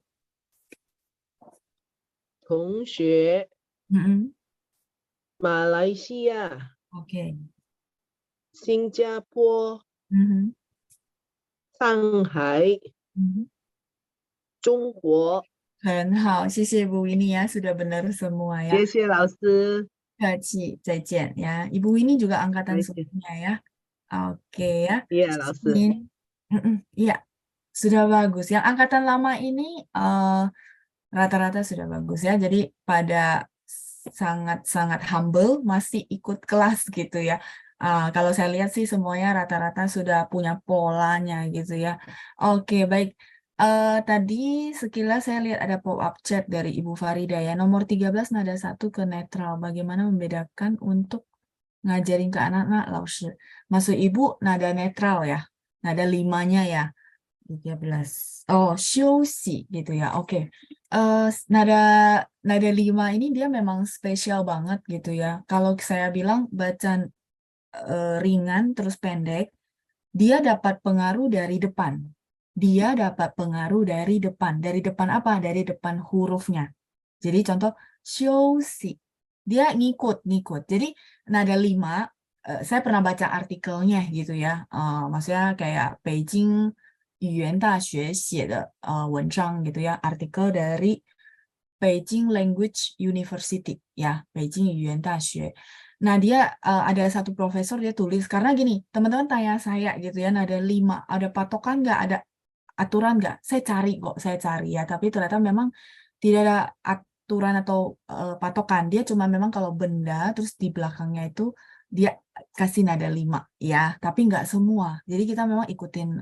Speaker 9: 同学，
Speaker 1: Mm-mm.
Speaker 9: 马来西亚、
Speaker 1: Oke.
Speaker 9: 新加坡、
Speaker 1: Mhm.
Speaker 9: 上海、
Speaker 1: Mhm.
Speaker 9: 中国。
Speaker 1: 很好，谢谢 Bu Winnie ya, sudah benar semua ya.
Speaker 9: 谢谢老师。
Speaker 1: Kaci, 再见 ya. Ibu Winnie juga angkatan
Speaker 9: 再见。
Speaker 1: sebelumnya ya. Oke ya.
Speaker 9: Iya, 老师。
Speaker 1: Iya, sudah bagus. Yang angkatan lama ini rata-rata sudah bagus ya. Jadi pada sangat-sangat humble masih ikut kelas gitu ya. Kalau saya lihat sih semuanya rata-rata sudah punya polanya gitu ya. Oke, baik. Tadi sekilas saya lihat ada pop-up chat dari Ibu Farida ya. Nomor 13 nada 1 ke netral. Bagaimana membedakan untuk ngajarin ke anak-anak, Laoshi? Maksud Ibu nada netral ya? Nada 5-nya ya? 13. Oh, shousi gitu ya. Oke. Nada 5 ini dia memang spesial banget gitu ya. Kalau saya bilang bacaan ringan terus pendek, dia dapat pengaruh dari depan. Dia dapat pengaruh dari depan. Dari depan apa? Dari depan hurufnya. Jadi contoh shousi. Dia ngikut. Jadi nada 5, saya pernah baca artikelnya gitu ya. Maksudnya kayak Beijing 语言大学写的文章gitu ya, artikel dari Beijing Language University ya, Beijing 语言大学. Nah, dia ada satu profesor dia tulis karena gini, teman-teman tanya saya gitu ya, nada 5, ada patokan nggak, ada aturan nggak? Saya cari ya, tapi ternyata memang tidak ada aturan atau patokan. Dia cuma memang kalau benda terus di belakangnya itu dia kasih nada 5 ya, tapi nggak semua. Jadi kita memang ikutin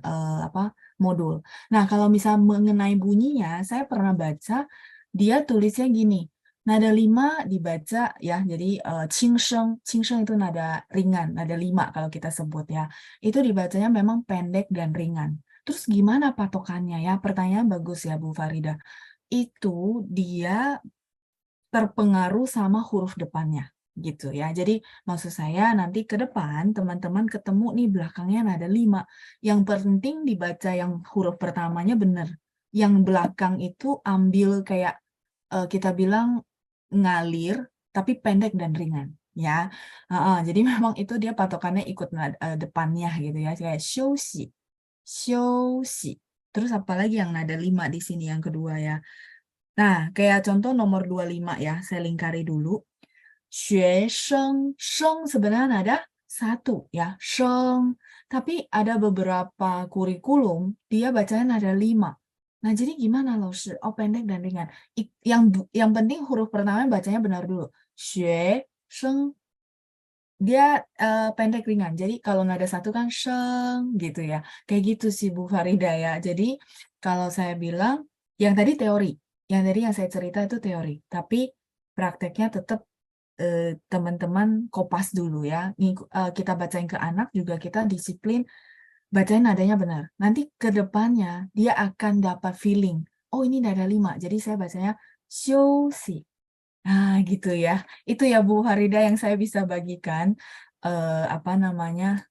Speaker 1: modul. Nah, kalau misal mengenai bunyinya, saya pernah baca dia tulisnya gini. Nada 5 dibaca ya, jadi qingsheng itu nada ringan, nada 5 kalau kita sebut ya. Itu dibacanya memang pendek dan ringan. Terus gimana patokannya ya? Pertanyaan bagus ya Bu Farida. Itu dia terpengaruh sama huruf depannya gitu ya. Jadi maksud saya nanti ke depan teman-teman ketemu nih belakangnya nada 5. Yang penting dibaca yang huruf pertamanya benar. Yang belakang itu ambil kayak kita bilang ngalir tapi pendek dan ringan ya. Jadi memang itu dia patokannya ikut depannya gitu ya, kayak shouxi. Terus apalagi yang nada 5 di sini yang kedua ya. Nah, kayak contoh nomor 25 ya, saya lingkari dulu. 学生 sheng sebenarnya nada 1 ya, sheng. Tapi ada beberapa kurikulum dia bacanya nada 5. Nah, jadi gimana loh? Oh, pendek dan ringan. Yang penting huruf pertama bacanya benar dulu. Xue, sheng. Dia pendek ringan. Jadi kalau nada 1 kan sheng gitu ya. Kayak gitu sih Bu Farida ya. Jadi kalau saya bilang Yang tadi teori, yang saya cerita itu teori, tapi prakteknya tetap teman-teman kopas dulu ya. Kita bacain ke anak juga kita disiplin bacain nadanya benar. Nanti ke depannya dia akan dapat feeling. Oh ini nada 5, jadi saya bacanya xiuxi. Nah gitu ya. Itu ya Bu Harida yang saya bisa bagikan. Apa namanya?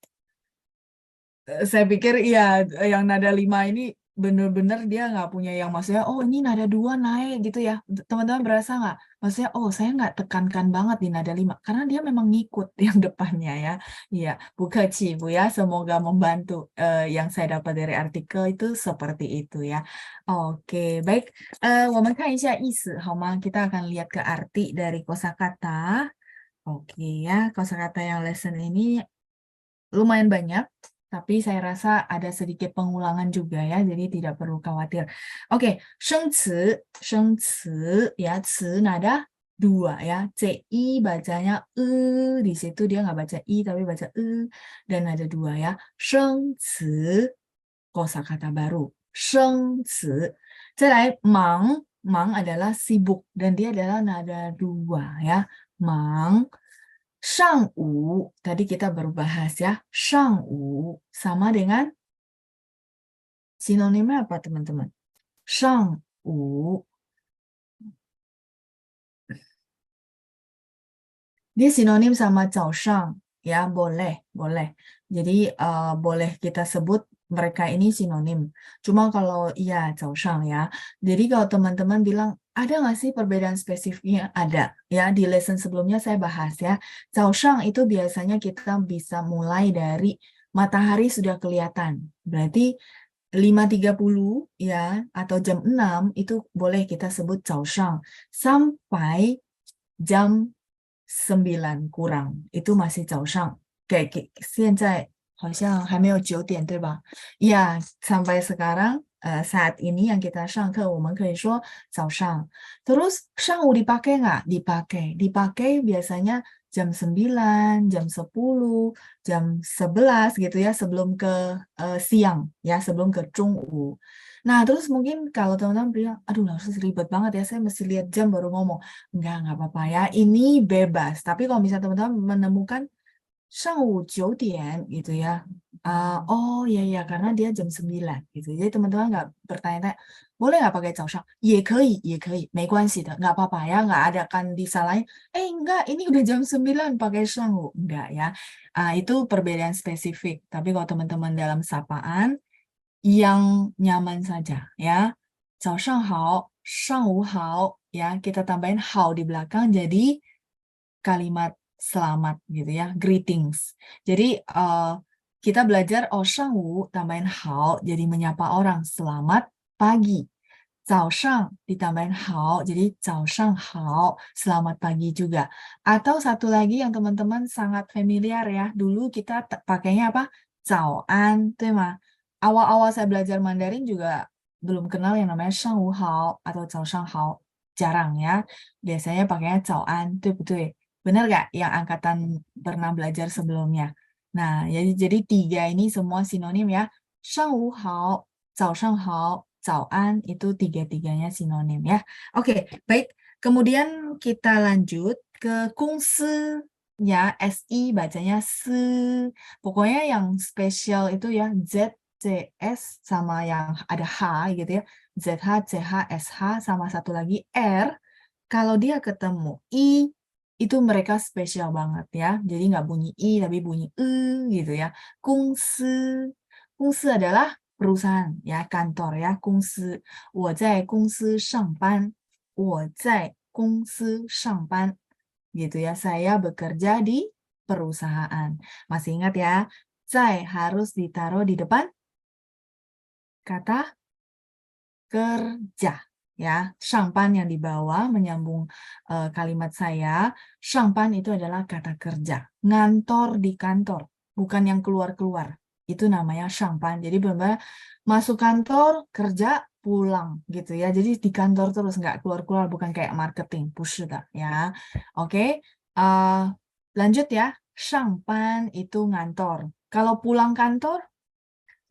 Speaker 1: Saya pikir iya yang nada 5 ini benar-benar dia nggak punya yang maksudnya oh ini nada 2 naik gitu ya. Teman-teman berasa nggak? Maksudnya oh saya nggak tekankan banget di nada 5 karena dia memang ngikut yang depannya ya. Iya, Bu Keci Bu ya, semoga membantu yang saya dapat dari artikel itu seperti itu ya. Oke, baik. 我们看一下意思好吗？ Kita akan lihat ke arti dari kosakata. Oke ya, kosakata yang lesson ini lumayan banyak. Tapi saya rasa ada sedikit pengulangan juga ya, jadi tidak perlu khawatir. Oke, 生词ya, 词 nada 2 ya. CI bacanya di situ dia nggak baca I tapi baca dan nada 2 ya. 生词 kosakata baru. 生词 再来忙 adalah sibuk dan dia adalah nada 2 ya. 忙 Shangwu, tadi kita baru bahas ya. Shangwu sama dengan sinonimnya apa teman-teman? Shangwu. Dia sinonim sama 早上 ya, boleh. Jadi boleh kita sebut mereka ini sinonim. Cuma kalau iya 早上 ya. Jadi kalau teman-teman bilang ada nggak sih perbedaan spesifiknya? Ada ya, di lesson sebelumnya saya bahas ya. 早上 itu biasanya kita bisa mulai dari matahari sudah kelihatan. Berarti 5.30 ya atau jam 6 itu boleh kita sebut 早上 sampai jam 9 kurang itu masih 早上 kayak 现在好像还没有9点对吧？ Ya, sampai sekarang saat ini yang kita 上课我们可以说早上。 Terus 上午 dipakai nggak? Dipakai biasanya jam 9, jam 10, jam 11 gitu ya, sebelum ke siang ya, sebelum ke 中午。 Nah, terus mungkin kalau teman-teman bilang, aduh langsung ribet banget ya, saya mesti lihat jam baru ngomong. Nggak apa-apa ya, ini bebas. Tapi kalau misalnya teman-teman menemukan 上午9点gitu ya, oh iya karena dia jam 9 gitu. Jadi teman-teman nggak bertanya-tanya, boleh nggak pakai 早上？也可以，没关系的，nggak apa-apa ya, nggak ada kan disalahin. Enggak, ini udah jam 9 pakai 上午， enggak ya. Itu perbedaan spesifik. Tapi kalau teman-teman dalam sapaan yang nyaman saja ya. 早上好，上午好 ya, kita tambahin 好 di belakang jadi kalimat selamat gitu ya, greetings. Jadi kita belajar 上午 tambahin 好 jadi menyapa orang, selamat pagi. 早上 ditambahin 好 jadi 早上好, selamat pagi juga. Atau satu lagi yang teman-teman sangat familiar ya, dulu kita pakainya apa? 早安 对吗? Awal-awal saya belajar Mandarin juga belum kenal yang namanya 上午好 atau 早上好, jarang ya. Biasanya pakainya 早安, betul. Benar nggak yang angkatan pernah belajar sebelumnya? Nah, jadi 3 ini semua sinonim ya. 上午好, 早上好, 早安 itu 3-3-nya sinonim ya. Oke, baik. Kemudian kita lanjut ke 公司 ya, SI bacanya se. Pokoknya yang spesial itu ya Z, CS sama yang ada H gitu ya. ZH, CH, SH sama satu lagi R. Kalau dia ketemu I, itu mereka spesial banget ya. Jadi nggak bunyi I tapi bunyi gitu ya. 公司 adalah perusahaan ya, kantor ya, 公司。我在公司上班。我在公司上班 gitu ya. Saya bekerja di perusahaan. Masih ingat ya? 在 harus ditaruh di depan kata kerja ya. 上班 yang di bawah menyambung kalimat saya. 上班 itu adalah kata kerja. Ngantor di kantor, bukan yang keluar-keluar. Itu namanya 上班. Jadi benar-benar masuk kantor, kerja, pulang gitu ya. Jadi di kantor terus, nggak keluar-keluar, bukan kayak marketing, 不是的 ya. Oke. Lanjut ya. 上班 itu ngantor. Kalau pulang kantor,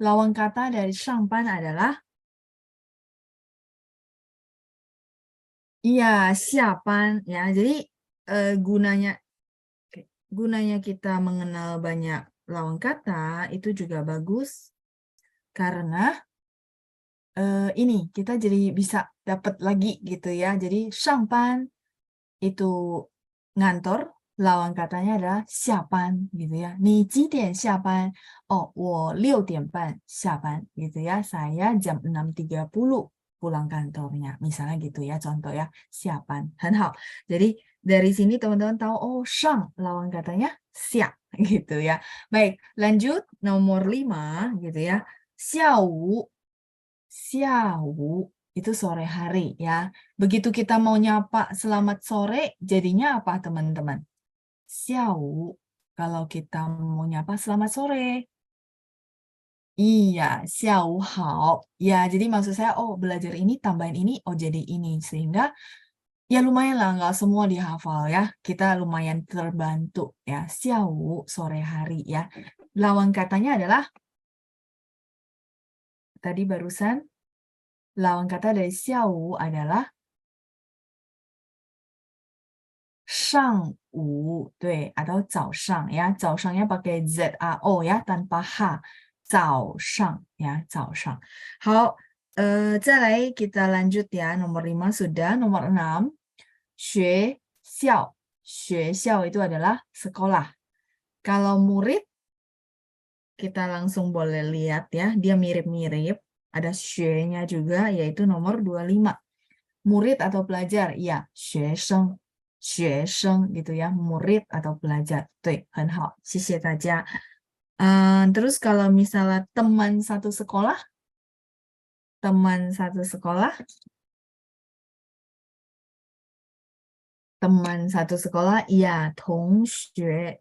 Speaker 1: lawan kata dari 上班 adalah Iya, siapan ya. Jadi gunanya kita mengenal banyak lawan kata itu juga bagus karena ini kita jadi bisa dapat lagi gitu ya. Jadi sangpan itu ngantor, lawan katanya adalah siapan gitu ya. Ni 几点下班? Oh, 我6点半下班gitu ya. Saya jam 6.30 pulang kantornya. Misalnya gitu ya, contoh ya, siapan. 很好. Jadi dari sini teman-teman tahu, oh, shang lawan katanya siap gitu ya. Baik, lanjut nomor 5 gitu ya. Xiao itu sore hari ya. Begitu kita mau nyapa selamat sore, jadinya apa teman-teman? Xiao. Kalau kita mau nyapa selamat sore. Iya, xiao hao. Ya, jadi maksud saya, oh belajar ini, tambahin ini, oh jadi ini. Sehingga ya lumayan lah, nggak semua dihafal ya. Kita lumayan terbantu ya. Xiao, sore hari ya. Lawan katanya adalah, tadi barusan, lawan kata dari xiao adalah 上午, 对, atau 早上 ya. 早上nya pakai zao ya, tanpa h. 早上 ya, 早上. 好, 再来kita lanjut ya. Nomor 5 sudah, nomor 6. 学校. 学校 itu adalah sekolah. Kalau murid, kita langsung boleh lihat ya, dia mirip-mirip. Ada 学nya juga, yaitu nomor 25. Murid atau pelajar? Ya, 学生. 学生 gitu ya, murid atau pelajar. 对，很好，谢谢大家。Terus kalau misalnya teman satu sekolah, teman satu sekolah, iya, 同学.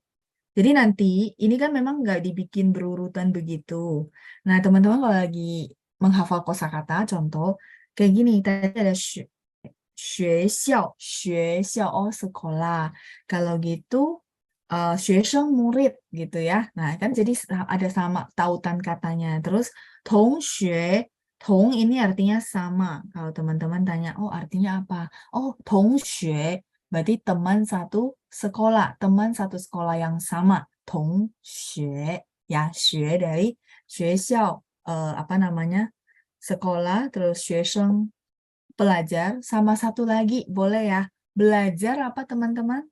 Speaker 1: Jadi nanti ini kan memang nggak dibikin berurutan begitu. Nah, teman-teman kalau lagi menghafal kosakata, contoh kayak gini, tadi ada 学校 oh sekolah. Kalau gitu 学生 murid gitu ya. Nah, kan jadi ada sama tautan katanya. Terus 同学 tong ini artinya sama. Kalau teman-teman tanya, oh artinya apa? Oh, 同学 berarti teman satu sekolah, teman satu sekolah yang sama. 同学 ya, 学 dari 学校 apa namanya? Sekolah, terus 学生 pelajar, sama satu lagi boleh ya. Belajar apa teman-teman?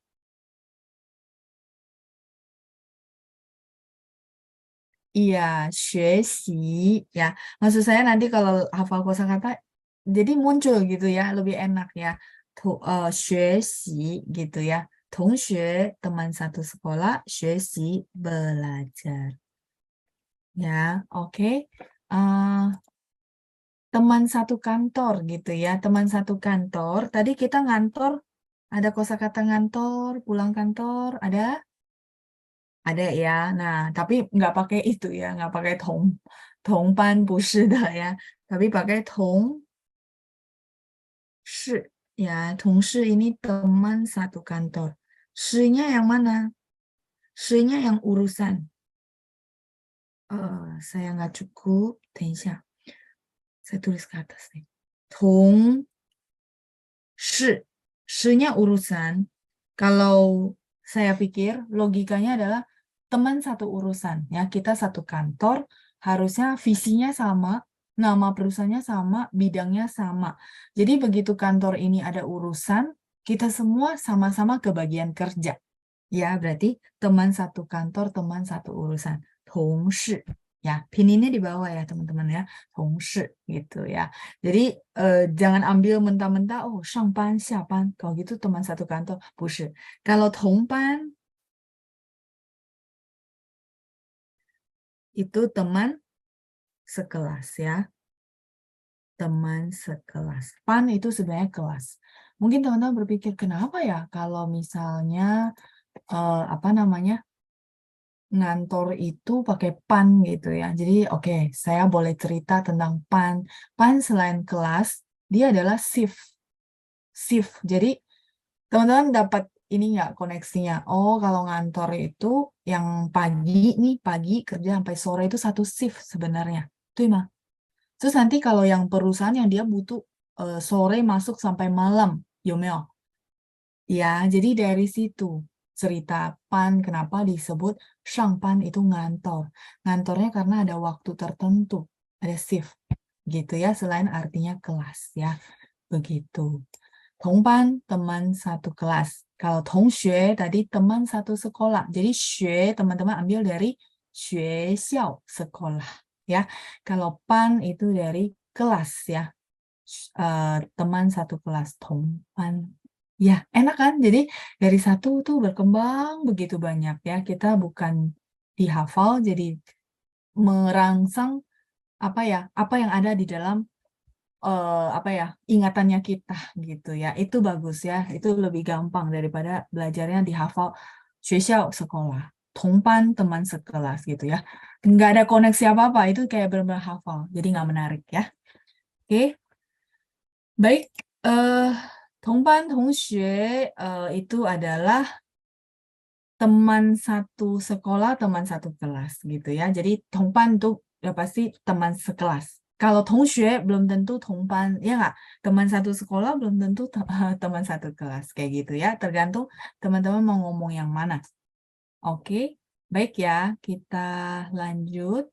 Speaker 1: Iya, 学习 ya. Maksud saya nanti kalau hafal kosakata jadi muncul gitu ya, lebih enak ya. 学习 gitu ya. 同学 teman satu sekolah, 学习 belajar. Ya, oke. Teman satu kantor gitu ya, teman satu kantor. Tadi kita ngantor, ada kosakata ngantor, pulang kantor, ada? Ada ya. Nah, tapi nggak pakai itu ya, nggak pakai tongpan, 不是的ya. Tapi pakai 同事 ya. 同事 ini teman satu kantor. 事nya yang mana? 事nya yang urusan. Saya nggak cukup. 等一下. Saya tulis ke atas nih. 同事 事nya urusan. Kalau saya pikir logikanya adalah teman satu urusan ya, kita satu kantor, harusnya visinya sama, nama perusahaannya sama, bidangnya sama. Jadi begitu kantor ini ada urusan, kita semua sama-sama kebagian kerja. Ya, berarti teman satu kantor, teman satu urusan. 同事 ya, pininnya di bawah ya teman-teman ya, 同事 gitu ya. Jadi jangan ambil mentah-mentah, oh 上班下班, kalau gitu teman satu kantor, 不是. Kalau 同班 itu teman sekelas ya, teman sekelas. Pan itu sebenarnya kelas. Mungkin teman-teman berpikir kenapa ya kalau misalnya apa namanya, ngantor itu pakai pan gitu ya. Jadi oke, saya boleh cerita tentang pan. Pan selain kelas, dia adalah shift. Shift. Jadi teman-teman dapat ini nggak koneksinya? Oh, kalau ngantor itu yang pagi nih, pagi kerja sampai sore itu satu shift sebenarnya. Itu mah. Terus nanti kalau yang perusahaan yang dia butuh sore masuk sampai malam, 有没有? Ya, jadi dari situ cerita Pan kenapa disebut Shangpan itu ngantor. Ngantornya karena ada waktu tertentu, ada shift gitu ya, selain artinya kelas ya. Begitu. Tongpan teman satu kelas. Kalau tongxue tadi teman satu sekolah. Jadi xue teman-teman ambil dari xue xiao sekolah ya. Kalau pan itu dari kelas ya. Teman satu kelas tongpan. Ya, enak kan? Jadi dari satu tuh berkembang begitu banyak ya. Kita bukan dihafal, jadi merangsang apa yang ada di dalam ingatannya kita gitu ya. Itu bagus ya. Itu lebih gampang daripada belajarnya dihafal 学校 sekolah, tongpan teman sekelas gitu ya. Nggak ada koneksi apa-apa, itu kayak benar-benar hafal. Jadi nggak menarik ya. Oke. Baik, tongpan tongxue itu adalah teman satu sekolah, teman satu kelas gitu ya. Jadi tongpan itu ya pasti teman sekelas. Kalau tongxue belum tentu tongpan, ya nggak? Teman satu sekolah belum tentu teman satu kelas kayak gitu ya. Tergantung teman-teman mau ngomong yang mana. Oke, baik ya. Kita lanjut.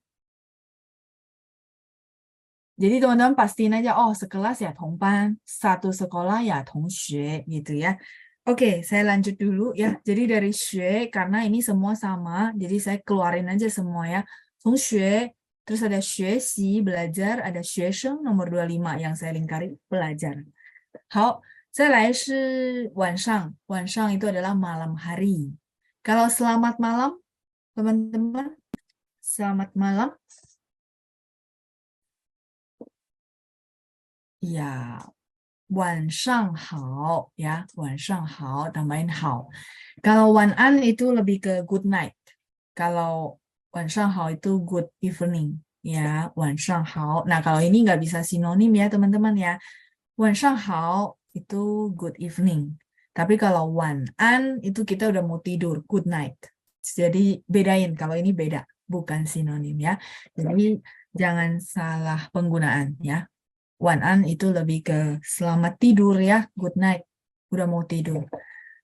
Speaker 1: Jadi teman-teman pastiin aja, oh sekelas ya tongpan, satu sekolah ya tongxue gitu ya. Oke, saya lanjut dulu ya. Jadi dari xue, karena ini semua sama, jadi saya keluarin aja semua ya. Tongxue, terus ada xuexi, belajar, ada xuesheng, nomor 25 yang saya lingkari, belajar. Hao, 再来是晚上，晚上itu adalah malam hari. Kalau selamat malam, teman-teman, selamat malam. Ya, 晚上好 ya, 晚上好 tambahin 好. Kalau 晚安 itu lebih ke good night. Kalau 晚上好 itu good evening ya, 晚上好. Nah, kalau ini nggak bisa sinonim ya teman-teman ya. 晚上好 itu good evening. Tapi kalau 晚安 itu kita udah mau tidur, good night. Jadi bedain, kalau ini beda, bukan sinonim ya. Jadi jangan salah penggunaan ya. 晚安 itu lebih ke selamat tidur ya, good night, udah mau tidur.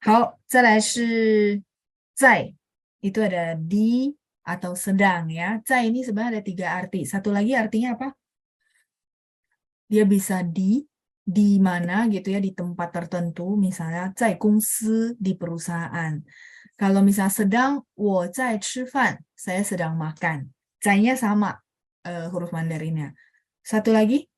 Speaker 1: 好，再来是在, itu ada di atau sedang ya. 在 ini sebenarnya ada 3 arti. Satu lagi artinya apa? Dia bisa di mana gitu ya, di tempat tertentu, misalnya 在公司, di perusahaan. Kalau misalnya sedang, 我在吃饭, saya sedang makan. 在-nya sama huruf Mandarinnya. Satu lagi,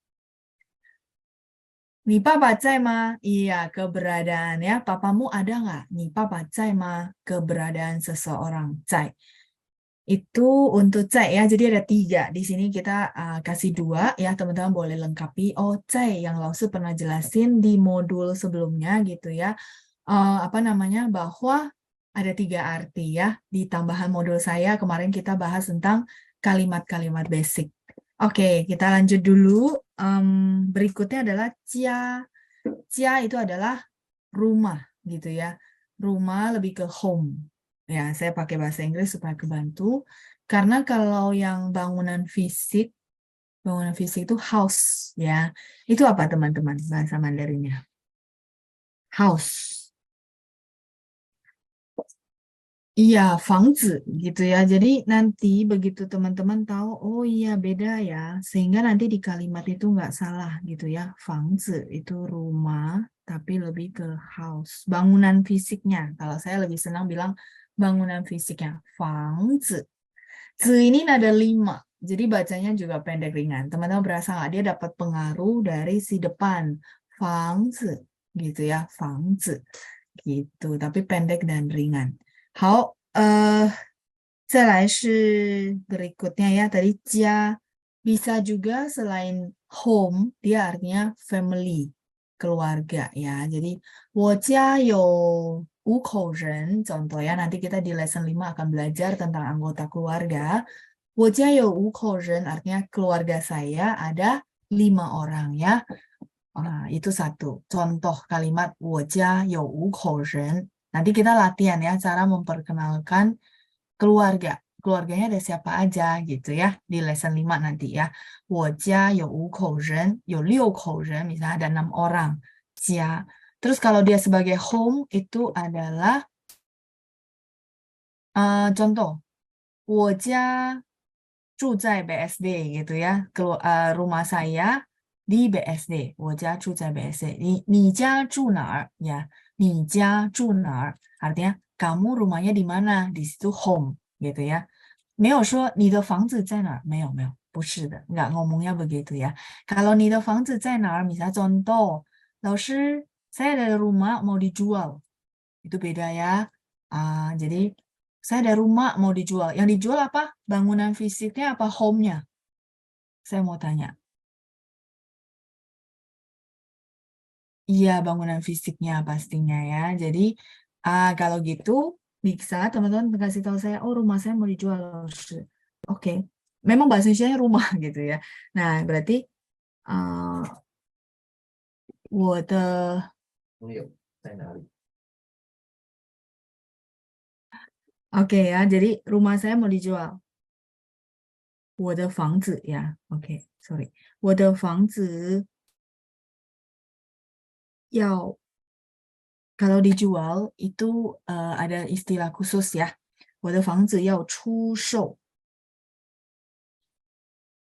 Speaker 1: 你爸爸在吗? Iya, keberadaan ya. Papamu ada nggak? 你爸爸在吗? Keberadaan seseorang. 在. Itu untuk 在 ya. Jadi ada 3. Di sini kita kasih 2 ya. Teman-teman boleh lengkapi. Oh, 在 yang Lausu pernah jelasin di modul sebelumnya gitu ya. Bahwa ada 3 arti ya. Di tambahan modul saya kemarin kita bahas tentang kalimat-kalimat basic. Oke, kita lanjut dulu. Berikutnya adalah jia. Jia itu adalah rumah gitu ya. Rumah lebih ke home. Ya, saya pakai bahasa Inggris supaya kebantu. Karena kalau yang bangunan fisik itu house ya. Itu apa teman-teman bahasa Mandarinnya? House. Iya, 房子 gitu ya. Jadi nanti begitu teman-teman tahu, oh iya beda ya. Sehingga nanti di kalimat itu nggak salah gitu ya. 房子 itu rumah, tapi lebih ke house. Bangunan fisiknya. Kalau saya lebih senang bilang bangunan fisiknya. 房子. Zi ini nada 5. Jadi bacanya juga pendek ringan. Teman-teman berasa nggak dia dapat pengaruh dari si depan. 房子 gitu ya. 房子 gitu. Tapi pendek dan ringan. 好，再来是 berikutnya ya, tadi jia bisa juga selain home, dia artinya family, keluarga ya. Jadi, 我家有5口人, contoh ya, nanti kita di lesson 5 akan belajar tentang anggota keluarga. 我家有5口人 artinya keluarga saya ada 5 orang ya. Itu satu, contoh kalimat 我家有5口人. Nanti kita latihan ya, cara memperkenalkan keluarga. Keluarganya ada siapa aja gitu ya, di lesson 5 nanti ya. 我家有5口人, 有6口人, misalnya ada 6 orang. 家. Terus kalau dia sebagai home itu adalah contoh, 我家住在 BSD gitu ya. Rumah saya di BSD. 我家住在 BSD. 你家住哪儿 ya? 你家住哪儿 artinya kamu rumahnya di mana? Di situ home gitu ya. 没有说你的房子在哪儿? 没有没有，不是的, nggak ngomongnya begitu ya. Kalau 你的房子在哪儿? Misalnya contoh, 老师, saya ada rumah mau dijual. Itu beda ya. Jadi saya ada rumah mau dijual. Yang dijual apa? Bangunan fisiknya apa home-nya? Saya mau tanya. Iya, bangunan fisiknya pastinya ya. Jadi kalau gitu bisa teman-teman kasih tahu saya, oh rumah saya mau dijual. Oke. Memang bahasa Indonesia rumah gitu ya. Nah, berarti 我的 Oke ya, jadi rumah saya mau dijual. 我的房子 ya. Oke, sorry. 我的房子要 kalau dijual itu ada istilah khusus ya. 我的房子要出售.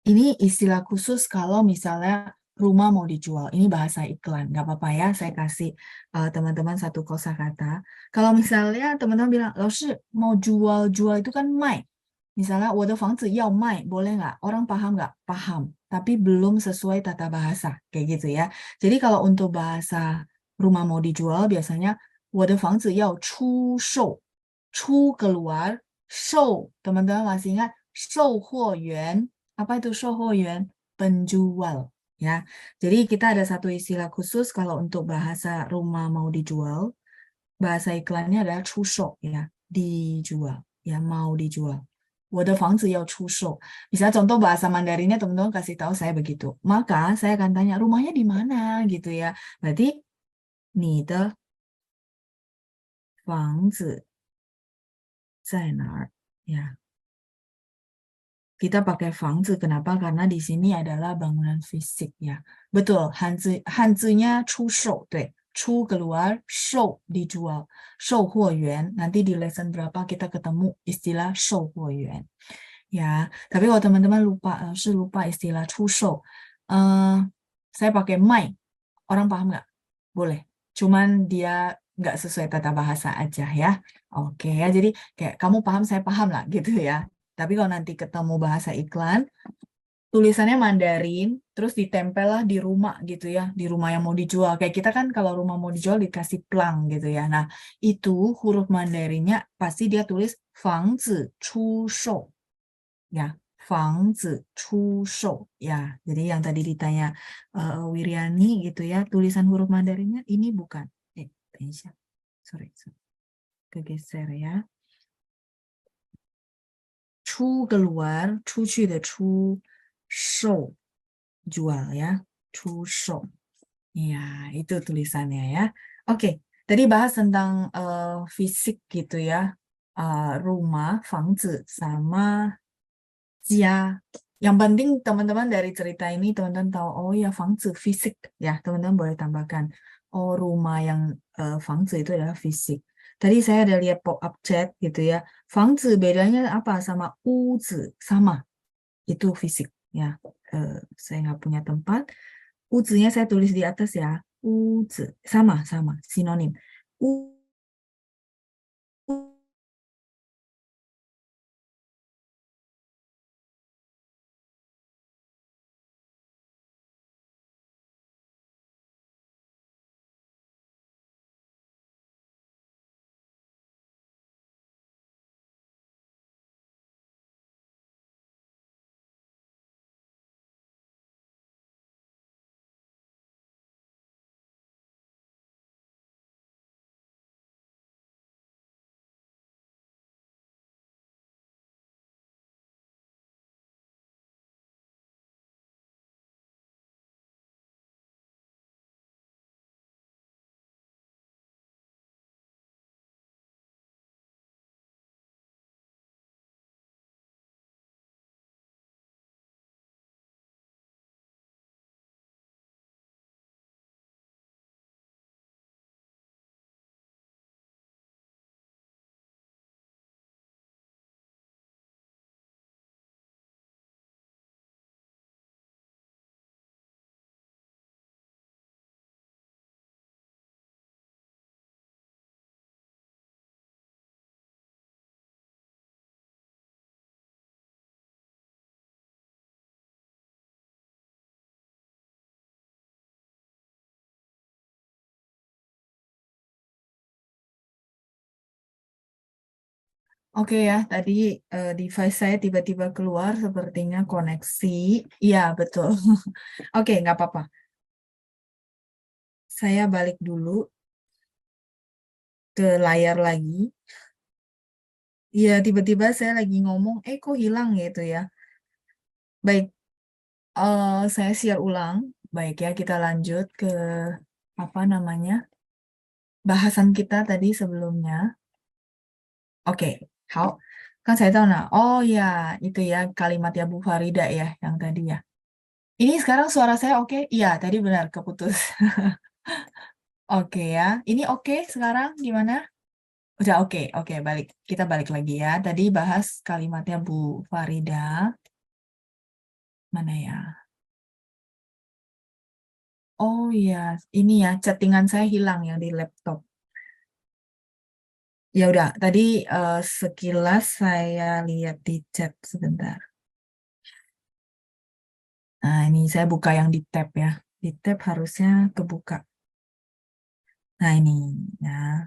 Speaker 1: Ini istilah khusus kalau misalnya rumah mau dijual. Ini bahasa iklan. Nggak apa-apa ya, saya kasih teman-teman satu kosakata. Kalau misalnya teman-teman bilang, 老师 mau jual itu kan 卖. Misalnya, 我的房子要卖, boleh nggak? Orang paham nggak? Paham. Tapi belum sesuai tata bahasa. Kayak gitu ya. Jadi kalau untuk bahasa rumah mau dijual, biasanya 我的房子要出售. 出 keluar, 售 teman-teman masih ingat? 售货员. Apa itu 售货员? Penjual. Ya. Jadi kita ada satu istilah khusus kalau untuk bahasa rumah mau dijual. Bahasa iklannya adalah 出售 ya. Dijual. Ya, mau dijual. 我的房子要出售. Misalnya contoh bahasa Mandarinnya teman-teman kasih tahu saya begitu. Maka saya akan tanya rumahnya di mana gitu ya. Berarti 你的房子在哪儿 ya. Kita pakai 房子 kenapa? Karena di sini adalah bangunan fisik ya. Betul, hanzinya 出售, 对. 出 keluar, 售 dijual. 售货员. Nanti di lesson berapa kita ketemu istilah 售货员. Ya, tapi kalau teman-teman lupa istilah 出售, saya pakai 卖. Orang paham nggak? Boleh. Cuman dia nggak sesuai tata bahasa aja ya. Oke ya, jadi kayak kamu paham, saya paham lah gitu ya. Tapi kalau nanti ketemu bahasa iklan, tulisannya Mandarin, terus ditempel lah di rumah gitu ya, di rumah yang mau dijual. Kayak kita kan kalau rumah mau dijual dikasih plang gitu ya. Nah, itu huruf Mandarinnya pasti dia tulis 房子出售 ya, 房子出售 ya. Jadi yang tadi ditanya Wiriani gitu ya, tulisan huruf Mandarinnya ini bukan. Sorry. Kegeser ya. 出 keluar, 出去的出 售 jual ya, 出售. Ya, itu tulisannya ya. Oke, tadi bahas tentang fisik gitu ya. Rumah, 房子 sama 家. Yang penting teman-teman dari cerita ini teman-teman tahu, oh ya 房子 fisik ya. Teman-teman boleh tambahkan, oh rumah yang 房子 itu adalah fisik. Tadi saya ada lihat pop-up chat gitu ya. 房子 bedanya apa sama 屋子? Sama. Itu fisik ya. Saya nggak punya tempat. 屋子-nya saya tulis di atas ya. 屋子 sama sinonim. 屋 Oke ya, tadi device saya tiba-tiba keluar, sepertinya koneksi. Iya, betul. Oke, nggak apa-apa. Saya balik dulu ke layar lagi. Iya, tiba-tiba saya lagi ngomong, kok hilang gitu ya. Baik, saya share ulang. Baik ya, kita lanjut ke apa namanya bahasan kita tadi sebelumnya. Oke, how? Kan saya tahu nah. Oh ya, itu ya kalimat ya Bu Farida ya yang tadi ya. Ini sekarang suara saya oke? Iya, tadi benar keputus. Oke ya. Ini oke sekarang gimana? Udah oke. Oke, balik. Kita balik lagi ya. Tadi bahas kalimatnya Bu Farida. Mana ya? Oh iya, ini ya chattingan saya hilang yang di laptop. Ya udah, tadi sekilas saya lihat di chat sebentar. Nah, ini saya buka yang di tab ya. Di tab harusnya kebuka. Nah, ini ya.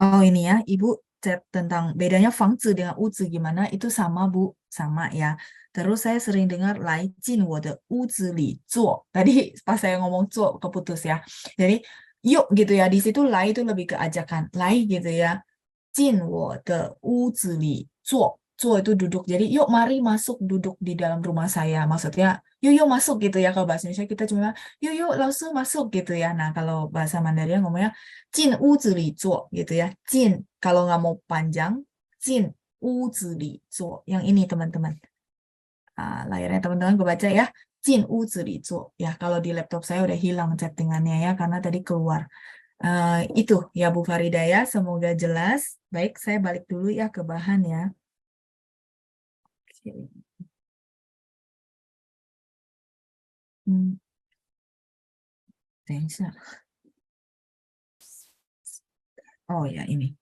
Speaker 1: Oh, ini ya, Ibu chat tentang bedanya fangzi dengan uzi gimana, itu sama Bu, sama ya. Terus saya sering dengar lai jin wo de uzi li zuo. Tadi pas saya ngomong zuo keputus ya. Jadi yuk gitu ya, di situ lai itu lebih ke ajakan. Lai gitu ya. Jin wo de uzi li zuo. Zuo itu duduk. Jadi yuk mari masuk duduk di dalam rumah saya. Maksudnya yuk masuk gitu ya. Kalau bahasa Indonesia kita cuma yuk langsung masuk gitu ya. Nah kalau bahasa Mandarin ngomongnya jin wu zi li zuo gitu ya. Jin kalau nggak mau panjang, jin wu zi li zuo. Yang ini teman-teman. Layarnya teman-teman gue baca ya. Jin wu zi li zuo. Ya kalau di laptop saya udah hilang chattingannya ya karena tadi keluar. Itu ya Bu Farida ya. Semoga jelas. Baik, saya balik dulu ya ke bahan ya. Oke. Oh ya ini.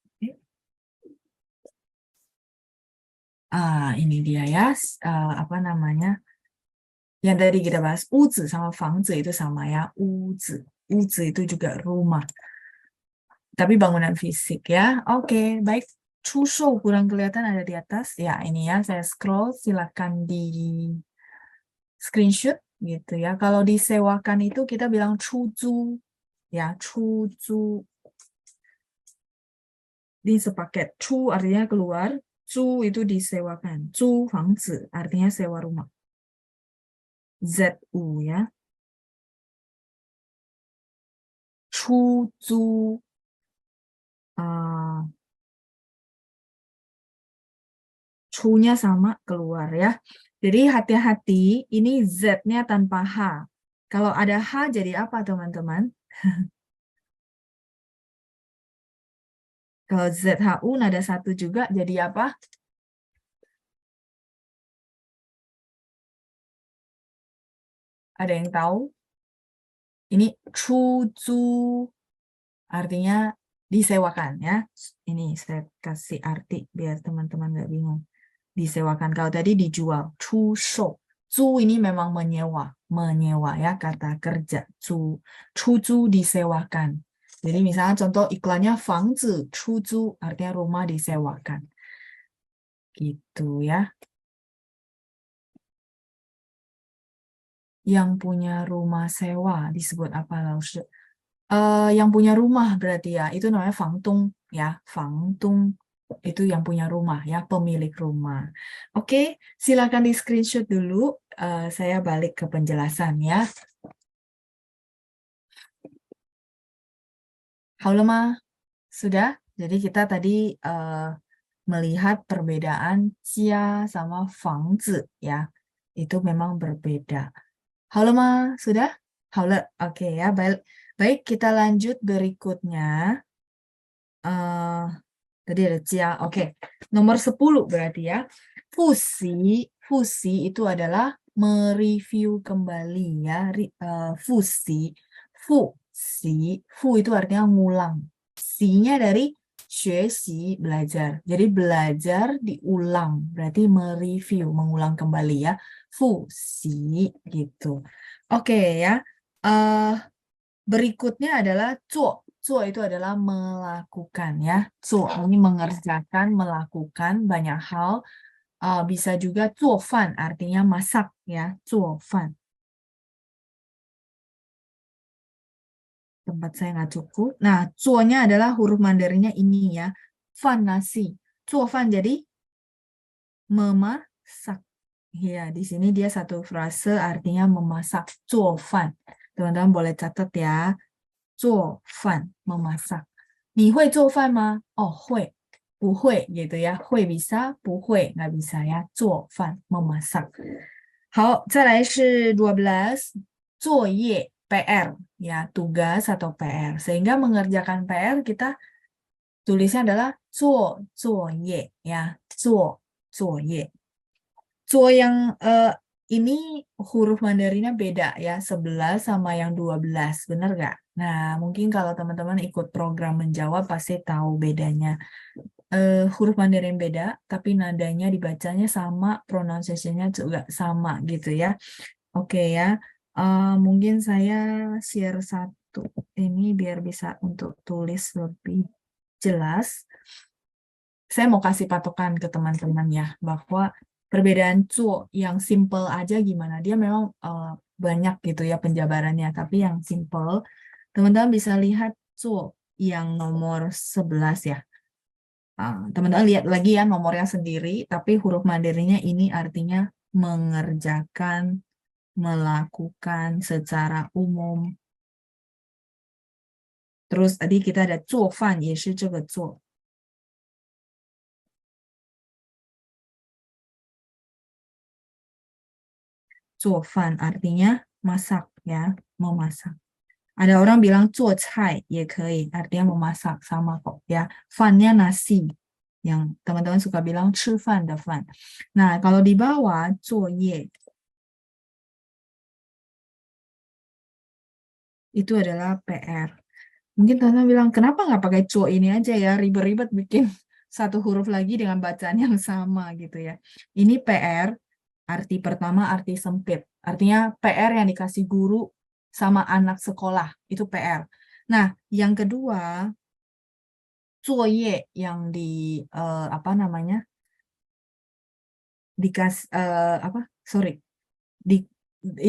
Speaker 1: Ini dia ya. Apa namanya? Yang tadi kita bahas uzi sama fangzi itu sama ya. Uzi itu juga rumah. Tapi bangunan fisik ya. Oke, baik. Chusou kurang kelihatan ada di atas. Ya, ini ya. Saya scroll. Silakan di screenshot gitu ya. Kalau disewakan itu kita bilang chuzu. Ya, chuzu. Ini sepaket. Chu artinya keluar. Zu itu disewakan. Zu fangzi artinya sewa rumah. ZU ya. Chuzu. Chu-nya sama keluar ya. Jadi hati-hati, ini Z-nya tanpa H. Kalau ada H jadi apa teman-teman? Kalau ZHU nada satu juga jadi apa? Ada yang tahu? Ini chuzu artinya disewakan ya. Ini saya kasih arti biar teman-teman nggak bingung. Disewakan. Kalau tadi dijual. Chusou. Zu ini memang menyewa. Menyewa ya kata kerja. Chuzu disewakan. Jadi misalnya contoh iklannya fangzi chuzu artinya rumah disewakan. Gitu ya. Yang punya rumah sewa disebut apa Laushe? Yang punya rumah berarti ya. Itu namanya fangtung ya. Fangtung itu yang punya rumah ya, pemilik rumah. Oke, silakan di screenshot dulu. Saya balik ke penjelasan ya. Halo sudah? Jadi kita tadi melihat perbedaan jia sama fangzi ya. Itu memang berbeda. Halo sudah? Halo, oke ya. Baik, kita lanjut berikutnya. Tadi ada jia. Oke. Nomor 10 berarti ya. Fusi itu adalah mereview kembali ya. Fu itu artinya ngulang. Si-nya dari 学习 belajar. Jadi belajar diulang. Berarti mereview, mengulang kembali ya. Fusi gitu. Oke ya. Berikutnya adalah zuo. zuo itu adalah melakukan ya. Zuo ini mengerjakan, melakukan banyak hal. Bisa juga zuo fan artinya masak ya. Zuo fan. Tempat saya nggak cukup. Nah, zuo-nya adalah huruf Mandarinnya ini ya. Fan nasi. Zuo fan jadi memasak. Ya, di sini dia satu frase artinya memasak. Zuo fan. Teman-teman boleh catat ya. Zuo fan, memasak. 你会做饭吗? Oh, 会. 不会 gitu ya. 会 bisa, 不会 nggak bisa ya. 做饭, memasak. 好，再来是 12. 作业 PR ya, tugas atau PR. Sehingga mengerjakan PR kita tulisnya adalah 作业 ya, 作业. 作 yang ini huruf Mandarinnya beda ya, 11 sama yang 12, bener nggak? Nah, mungkin kalau teman-teman ikut program menjawab pasti tahu bedanya. Huruf Mandarin beda, tapi nadanya dibacanya sama, pronunciation-nya juga sama gitu ya. Oke ya, mungkin saya share satu ini biar bisa untuk tulis lebih jelas. Saya mau kasih patokan ke teman-teman ya, bahwa perbedaan zuo yang simple aja gimana. Dia memang banyak gitu ya penjabarannya, tapi yang simple, teman-teman bisa lihat zuo yang nomor 11 ya. Teman-teman lihat lagi ya nomornya sendiri, tapi huruf Mandarinnya ini artinya mengerjakan, melakukan secara umum. Terus tadi kita ada 做饭也是这个做. 做饭 artinya masak ya, memasak. Ada orang bilang 做菜 也可以, artinya memasak, sama kok ya. Fannya nasi, yang teman-teman suka bilang 吃饭的饭. Nah, kalau di bawah 作业 itu adalah PR. Mungkin teman-teman bilang, kenapa nggak pakai 做 ini aja ya, ribet-ribet bikin satu huruf lagi dengan bacaan yang sama gitu ya. Ini PR, arti pertama arti sempit. Artinya PR yang dikasih guru sama anak sekolah, itu PR. Nah, yang kedua, 作业 yang di apa namanya? Di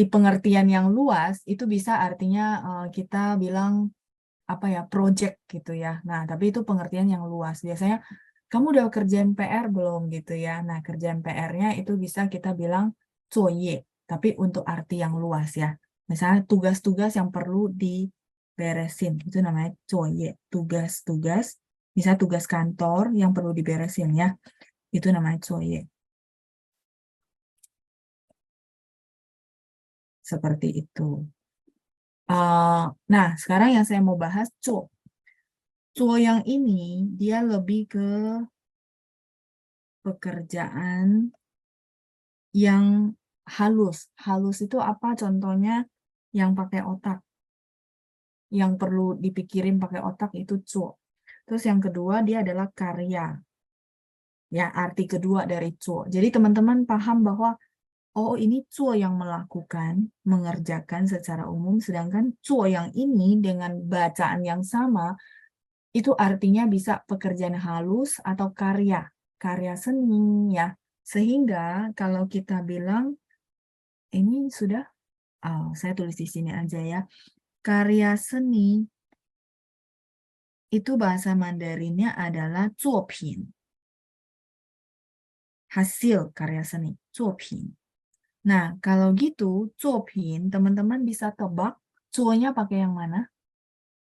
Speaker 1: pengertian yang luas itu bisa artinya kita bilang apa ya, project gitu ya. Nah, tapi itu pengertian yang luas. Biasanya kamu udah kerjain PR belum gitu ya. Nah, kerjaan PR-nya itu bisa kita bilang 作业, tapi untuk arti yang luas ya. Misalnya tugas-tugas yang perlu diberesin, itu namanya 作业. Tugas-tugas, misalnya tugas kantor yang perlu diberesin ya, itu namanya 作业. Seperti itu. Nah, sekarang yang saya mau bahas 做. 做 yang ini dia lebih ke pekerjaan yang halus. Halus itu apa? Contohnya yang pakai otak. Yang perlu dipikirin pakai otak itu 做. Terus yang kedua dia adalah karya. Ya, arti kedua dari 做. Jadi teman-teman paham bahwa oh, ini 做 yang melakukan, mengerjakan secara umum, sedangkan 做 yang ini dengan bacaan yang sama, itu artinya bisa pekerjaan halus atau karya seni ya. Sehingga kalau kita bilang, ini sudah, saya tulis di sini aja ya, karya seni, itu bahasa Mandarinnya adalah 作品. Hasil karya seni, 作品. Nah, kalau gitu, 作品, teman-teman bisa tebak, 做-nya pakai yang mana?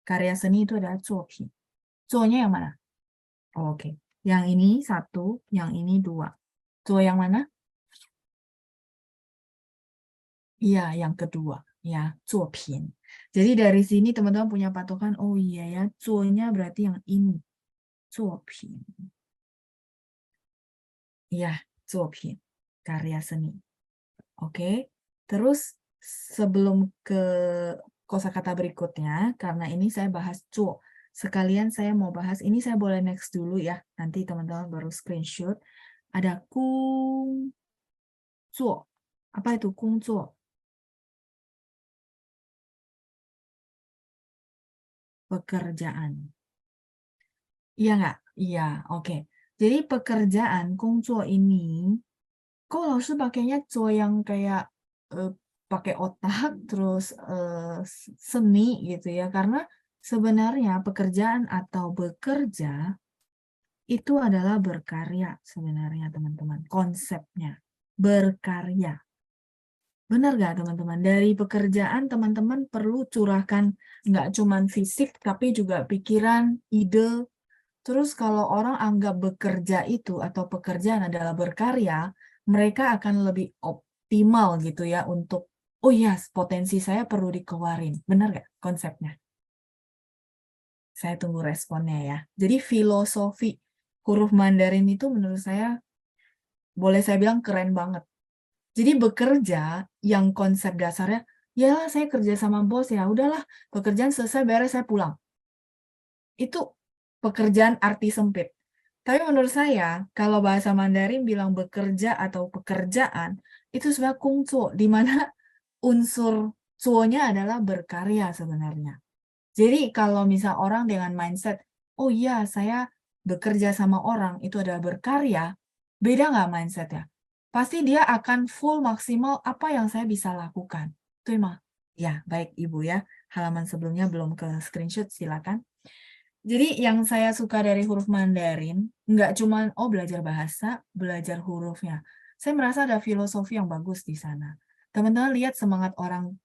Speaker 1: Karya seni itu adalah 作品. 做-nya yang mana? Oke. Yang ini 1, yang ini 2. 做 yang mana? Iya, yang kedua. Ya, 作品. Jadi dari sini teman-teman punya patokan, oh iya ya, 做-nya berarti yang ini. 作品. Iya, 作品. Karya seni. Oke, terus sebelum ke kosakata berikutnya, karena ini saya bahas 做, sekalian saya mau bahas, ini saya boleh next dulu ya, nanti teman-teman baru screenshot. Ada 工作, apa itu 工作? pekerjaan. Iya nggak? Iya, oke. Jadi pekerjaan, 工作 ini, kok langsung pakainya 做 yang kayak pakai otak, terus seni gitu ya. Karena sebenarnya pekerjaan atau bekerja itu adalah berkarya sebenarnya teman-teman. Konsepnya, berkarya. Benar nggak teman-teman? Dari pekerjaan teman-teman perlu curahkan nggak cuman fisik, tapi juga pikiran, ide. Terus kalau orang anggap bekerja itu atau pekerjaan adalah berkarya, mereka akan lebih optimal gitu ya untuk, oh ya potensi saya perlu dikeluarin. Benar nggak konsepnya? Saya tunggu responnya ya. Jadi filosofi huruf Mandarin itu menurut saya, boleh saya bilang keren banget. Jadi bekerja yang konsep dasarnya, ya saya kerja sama bos ya udahlah, pekerjaan selesai beres saya pulang. Itu pekerjaan arti sempit. Tapi menurut saya, kalau bahasa Mandarin bilang bekerja atau pekerjaan, itu sebenarnya 工作, di mana unsur 做nya adalah berkarya sebenarnya. Jadi kalau misal orang dengan mindset, oh iya saya bekerja sama orang, itu adalah berkarya, beda nggak mindsetnya? Pasti dia akan full maksimal apa yang saya bisa lakukan. Itu emang. Ya, baik Ibu ya. Halaman sebelumnya belum ke screenshot, silakan. Jadi yang saya suka dari huruf Mandarin, nggak cuma belajar bahasa, belajar hurufnya. Saya merasa ada filosofi yang bagus di sana. Teman-teman lihat semangat orang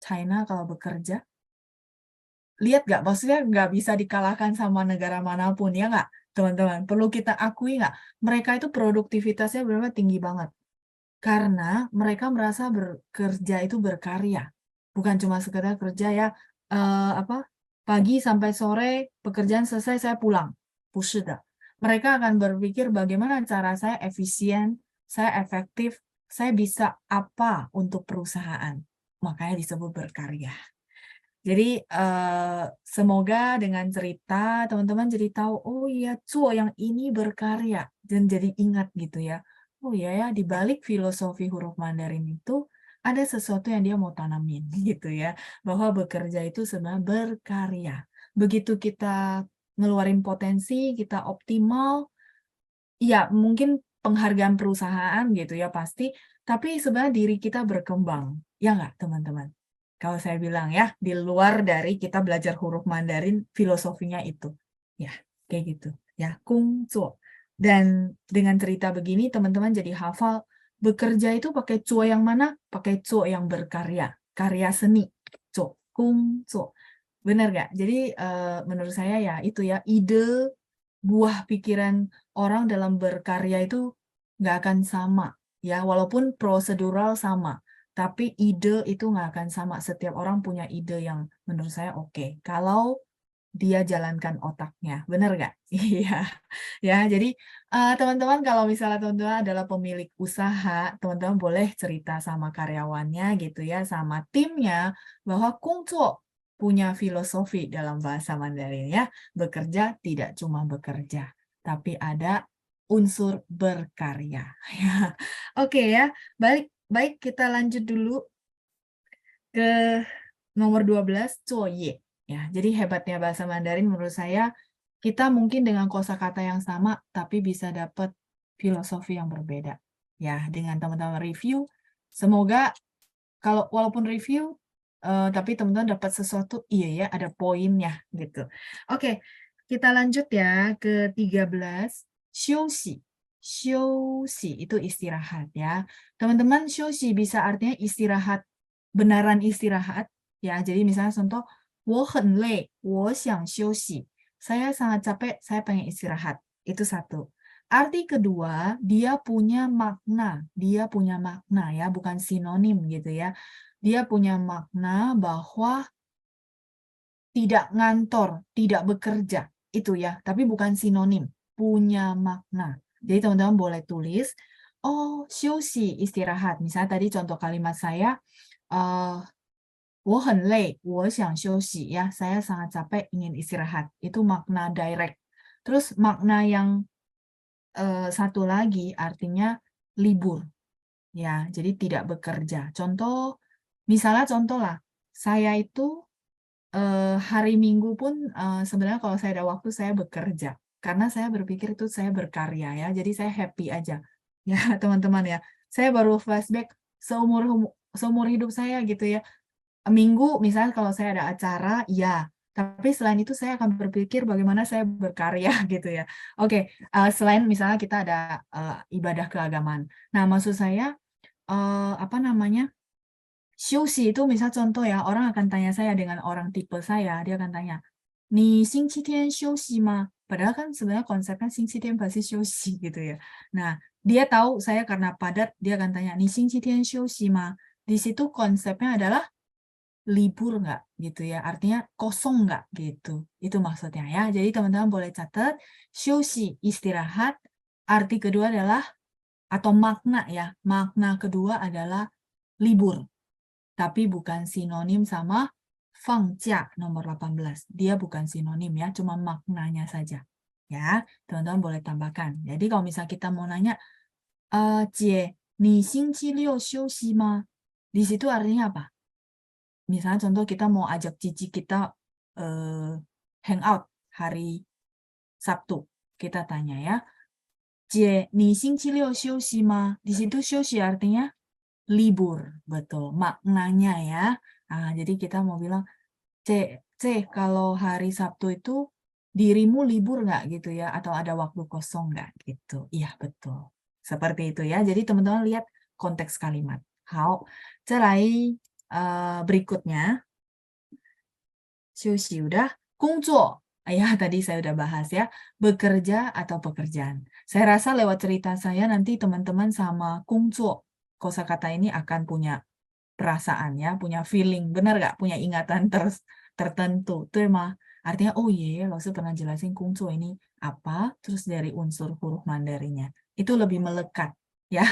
Speaker 1: China kalau bekerja. Lihat nggak? Maksudnya nggak bisa dikalahkan sama negara manapun, ya nggak? Teman-teman, perlu kita akui nggak? Mereka itu produktivitasnya benar-benar tinggi banget. Karena mereka merasa bekerja itu berkarya. Bukan cuma sekedar kerja ya, pagi sampai sore, pekerjaan selesai, saya pulang. 不是的. Mereka akan berpikir bagaimana cara saya efisien, saya efektif, saya bisa apa untuk perusahaan. Makanya disebut berkarya. Jadi semoga dengan cerita, teman-teman jadi tahu, oh iya, 做 yang ini berkarya. Dan jadi ingat gitu ya. Oh iya ya, di balik filosofi huruf Mandarin itu, ada sesuatu yang dia mau tanamin gitu ya, bahwa bekerja itu sebenarnya berkarya. Begitu kita ngeluarin potensi, kita optimal, ya mungkin penghargaan perusahaan gitu ya pasti, tapi sebenarnya diri kita berkembang, ya nggak teman-teman? Kalau saya bilang ya, di luar dari kita belajar huruf Mandarin, filosofinya itu. Ya, kayak gitu. Ya, 工作. Dan dengan cerita begini, teman-teman jadi hafal, bekerja itu pakai 做 yang mana? Pakai 做 yang berkarya, karya seni. 做, 工作. Benar nggak? Jadi menurut saya ya itu ya, ide, buah pikiran orang dalam berkarya itu nggak akan sama. Ya, walaupun prosedural sama. Tapi ide itu nggak akan sama. Setiap orang punya ide yang menurut saya oke. Kalau dia jalankan otaknya. Benar nggak? Iya. Ya, jadi teman-teman kalau misalnya teman-teman adalah pemilik usaha, teman-teman boleh cerita sama karyawannya gitu ya, sama timnya, bahwa 工作 punya filosofi dalam bahasa Mandarin ya. Bekerja tidak cuma bekerja, tapi ada unsur berkarya. Oke ya, baik kita lanjut dulu ke nomor 12, 作业. Ya, jadi hebatnya bahasa Mandarin menurut saya, kita mungkin dengan kosakata yang sama, tapi bisa dapat filosofi yang berbeda. Ya, dengan teman-teman review, semoga walaupun review, tapi teman-teman dapat sesuatu, iya ya, ada poinnya gitu. Oke, kita lanjut ya ke 13, 休息. 休息 itu istirahat ya. Teman-teman, 休息 bisa artinya istirahat, benaran istirahat ya. Jadi misalnya contoh, 我很累，我想休息. Saya sangat capek, saya pengen istirahat. Itu satu. Arti kedua, dia punya makna ya, bukan sinonim gitu ya. Dia punya makna bahwa tidak ngantor, tidak bekerja, itu ya, tapi bukan sinonim, punya makna. Jadi teman-teman boleh tulis, oh, 休息 istirahat. Misalnya tadi contoh kalimat saya, 我很累，我想休息 ya, saya sangat capek, ingin istirahat. Itu makna direct. Terus makna yang satu lagi artinya libur. Ya, jadi tidak bekerja. Misalnya contoh lah, saya itu hari Minggu pun sebenarnya kalau saya ada waktu saya bekerja. Karena saya berpikir itu saya berkarya ya. Jadi saya happy aja. Ya teman-teman ya. Saya baru flashback seumur hidup saya gitu ya. Minggu misalnya kalau saya ada acara, ya. Tapi selain itu saya akan berpikir bagaimana saya berkarya gitu ya. Oke, selain misalnya kita ada ibadah keagamaan. Nah, maksud saya apa namanya? Xiuxi itu misal contoh ya, orang akan tanya saya dengan orang tipe saya, dia akan tanya, "Ni xingqi tian xiuxi ma?" Padahal kan sebenarnya konsepnya xingqi tian pasti xiuxi gitu ya. Nah, dia tahu saya karena padat, dia akan tanya, "Ni xingqi tian xiuxi ma?" Di situ konsepnya adalah libur nggak gitu ya, artinya kosong nggak gitu. Itu maksudnya ya. Jadi teman-teman boleh catat, xiuxi istirahat, arti kedua adalah atau makna ya. Makna kedua adalah libur. Tapi bukan sinonim sama fangjia nomor 18. Dia bukan sinonim ya, cuma maknanya saja. Ya, teman-teman boleh tambahkan. Jadi kalau misalnya kita mau nanya, Jie, ni xingqi liu xiuxi ma? Di situ artinya apa? Misalnya contoh kita mau ajak cici kita hangout hari Sabtu. Kita tanya ya, Jie, ni xingqi liu xiuxi ma? Di situ xiuxi artinya libur, betul. Maknanya ya. Nah, jadi kita mau bilang, kalau hari Sabtu itu dirimu libur nggak gitu ya? Atau ada waktu kosong nggak gitu? Iya, betul. Seperti itu ya. Jadi teman-teman lihat konteks kalimat. Hao, berikutnya. Xiuxi udah. Kungzuo. Ya, tadi saya udah bahas ya. Bekerja atau pekerjaan. Saya rasa lewat cerita saya nanti teman-teman sama kungzuo kosakata ini akan punya perasaan ya, punya feeling, benar nggak? Punya ingatan tertentu. Itu emang artinya, oh iya, Laosu pernah jelasin kungzuo ini apa, terus dari unsur huruf Mandarinnya. Itu lebih melekat ya.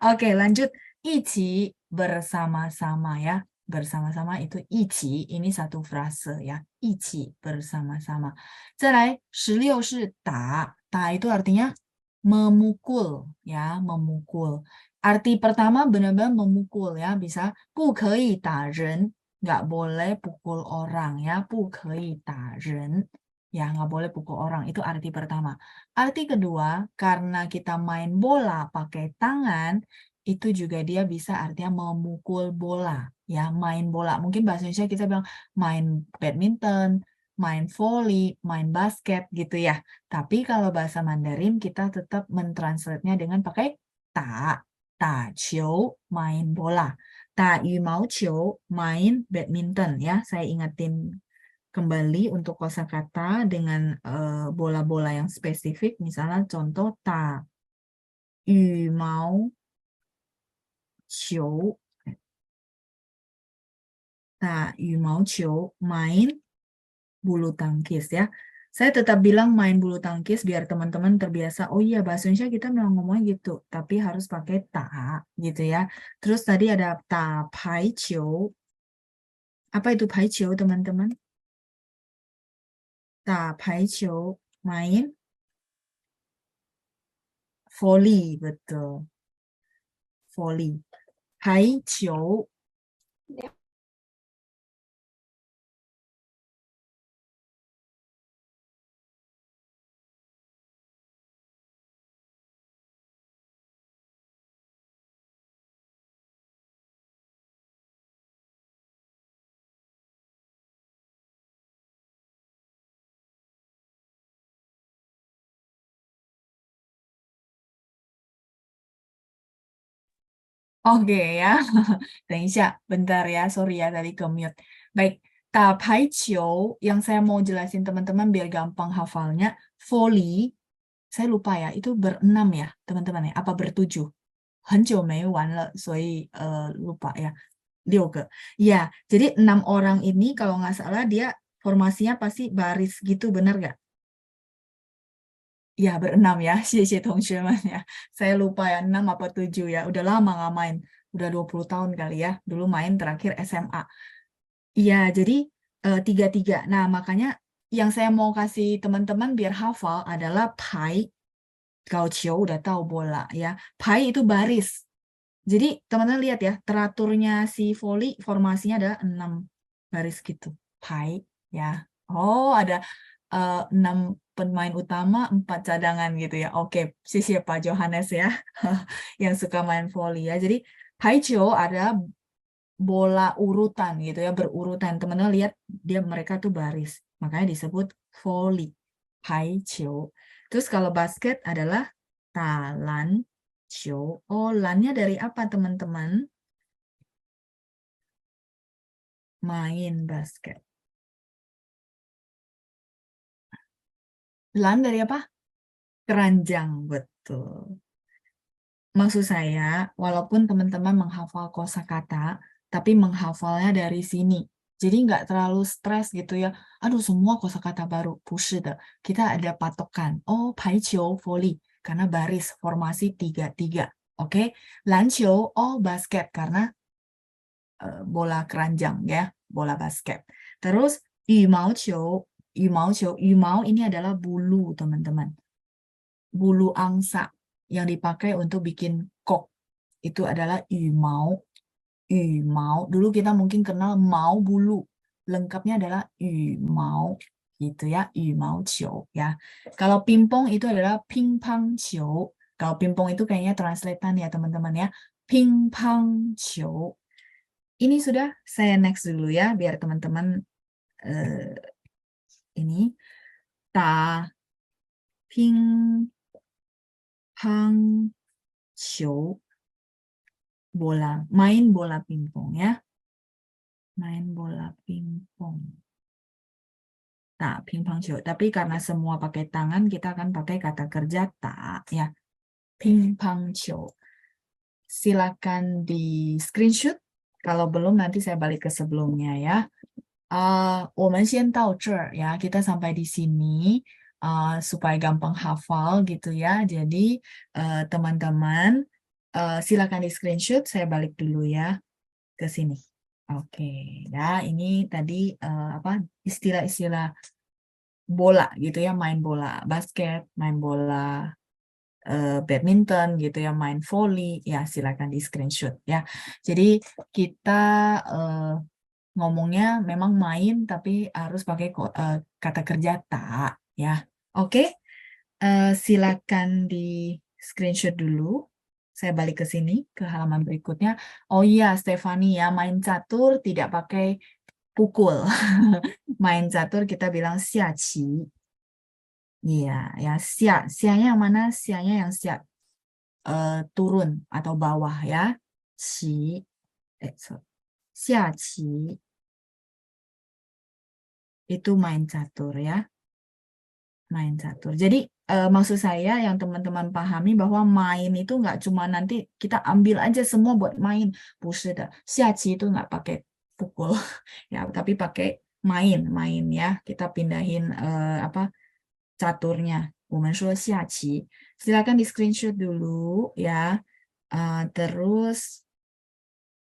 Speaker 1: Oke, lanjut. Ichi bersama-sama ya. Bersama-sama itu ichi, ini satu frase ya. Ichi bersama-sama. 再来16是打，打itu artinya memukul ya, memukul. Arti pertama benar-benar memukul ya, bisa 不可以打人, nggak boleh pukul orang ya, 不可以打人 ya, nggak boleh pukul orang, itu arti pertama. Arti kedua, karena kita main bola pakai tangan, itu juga dia bisa artinya memukul bola ya, main bola. Mungkin bahasa Indonesia kita bilang main badminton, main volley, main basket gitu ya. Tapi kalau bahasa Mandarin kita tetap mentranslate-nya dengan pakai ta, ta qiu, main bola. Ta yu mao qiu, main badminton ya. Saya ingatin kembali untuk kosakata dengan bola-bola yang spesifik. Misalnya contoh ta yu mao qiu. Ta yu mao qiu, main bulu tangkis ya. Saya tetap bilang main bulu tangkis biar teman-teman terbiasa. Oh iya, bahasa Indonesia kita memang ngomongnya gitu, tapi harus pakai ta gitu ya. Terus tadi ada ta pai qiu. Apa itu pai qiu, teman-teman? Ta pai qiu, main volley, betul. Volley. Pai qiu. Oke ya, 等一下, bentar ya, sorry ya tadi ke-mute. Baik, tapai qiu yang saya mau jelasin teman-teman biar gampang hafalnya, volley, saya lupa ya, itu berenam ya teman-teman ya, apa bertujuh? 很久没玩了，所以lupa ya, 6个. Ya, jadi 6 orang ini kalau nggak salah dia formasinya pasti baris gitu, benar nggak? Ya, berenam ya. Xie tongxueman ya. Saya lupa ya, 6 apa 7 ya. Udah lama nggak main. Udah 20 tahun kali ya. Dulu main terakhir SMA. Iya, jadi 3-3. Nah, makanya yang saya mau kasih teman-teman biar hafal adalah pai. Gauqiu udah tahu bola ya. Pai itu baris. Jadi teman-teman lihat ya, teraturnya si volley formasinya adalah 6 baris gitu. pai ya. Oh, ada 6 pemain utama, 4 cadangan gitu ya. Oke, Pak Johannes ya yang suka main volley ya. Jadi paiqiu ada bola urutan gitu ya, berurutan. Teman-teman lihat mereka tuh baris. Makanya disebut volley. Paiqiu. Terus kalau basket adalah talan qiu. Oh, lannya dari apa teman-teman? Main basket. Lan dari apa? Keranjang, betul. Maksud saya, walaupun teman-teman menghafal kosakata, tapi menghafalnya dari sini. Jadi nggak terlalu stres gitu ya. Aduh, semua kosakata baru. Bushida. Kita ada patokan. Oh, paiqiu, volley. Karena baris, formasi 3-3. Oke? Lanqiu, oh basket. Karena bola keranjang ya. Bola basket. Terus, yumao ini adalah bulu, teman-teman. Bulu angsa yang dipakai untuk bikin kok. Itu adalah yumao. Dulu kita mungkin kenal mau bulu. Lengkapnya adalah yumao. Gitu ya, yumao qiu ya. Kalau pingpong itu adalah pingpong qiu. Kalau pingpong itu kayaknya translatean ya teman-teman ya. Pingpong qiu. Ini sudah, saya next dulu ya biar teman-teman ini ta ping pang qiu, bola, main bola pingpong ya, main bola pingpong. Nah, pingpong qiu. Tapi karena semua pakai tangan, kita akan pakai kata kerja ta ya, pingpong qiu. Silakan di screenshot. Kalau belum nanti saya balik ke sebelumnya ya. 我们先到这儿 ya, kita sampai di sini supaya gampang hafal gitu ya. Jadi teman-teman silakan di screenshot, saya balik dulu ya ke sini. Oke, ya ini tadi apa istilah-istilah bola gitu ya, main bola basket, main bola badminton gitu ya, main volley ya, silakan di screenshot ya. Jadi kita ngomongnya memang main tapi harus pakai kata kerja tak ya. Oke. Silakan di screenshot dulu. Saya balik ke sini ke halaman berikutnya. Oh iya, Stefani ya, main catur tidak pakai pukul. Main catur kita bilang xiaqi. Iya, ya sia-nya yang mana? Sia-nya yang sia turun atau bawah ya. Xiaqi itu main catur ya. Main catur. Jadi maksud saya yang teman-teman pahami bahwa main itu nggak cuma nanti kita ambil aja semua buat main. Bukan. Xiaqi itu nggak pakai pukul ya, tapi pakai main ya. Kita pindahin apa caturnya. 我们说下棋. Silakan di screenshot dulu ya. Terus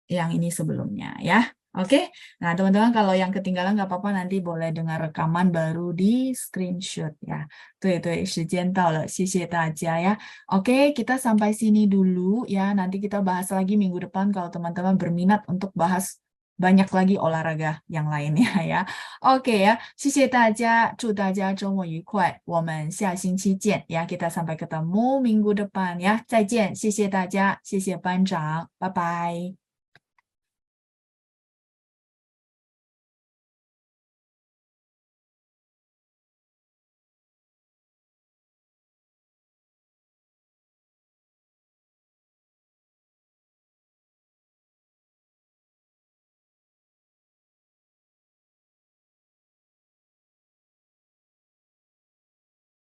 Speaker 1: yang ini sebelumnya ya. Oke, nah teman-teman kalau yang ketinggalan nggak apa-apa, nanti boleh dengar rekaman baru di screenshot ya. 对，时间到了，谢谢大家ya. Oke, kita sampai sini dulu ya. Nanti kita bahas lagi minggu depan kalau teman-teman berminat untuk bahas banyak lagi olahraga yang lainnya ya. Oke ya, 谢谢大家，祝大家周末愉快，我们下星期见ya. Kita sampai ketemu minggu depan ya. 再见，谢谢大家，谢谢班长，拜拜。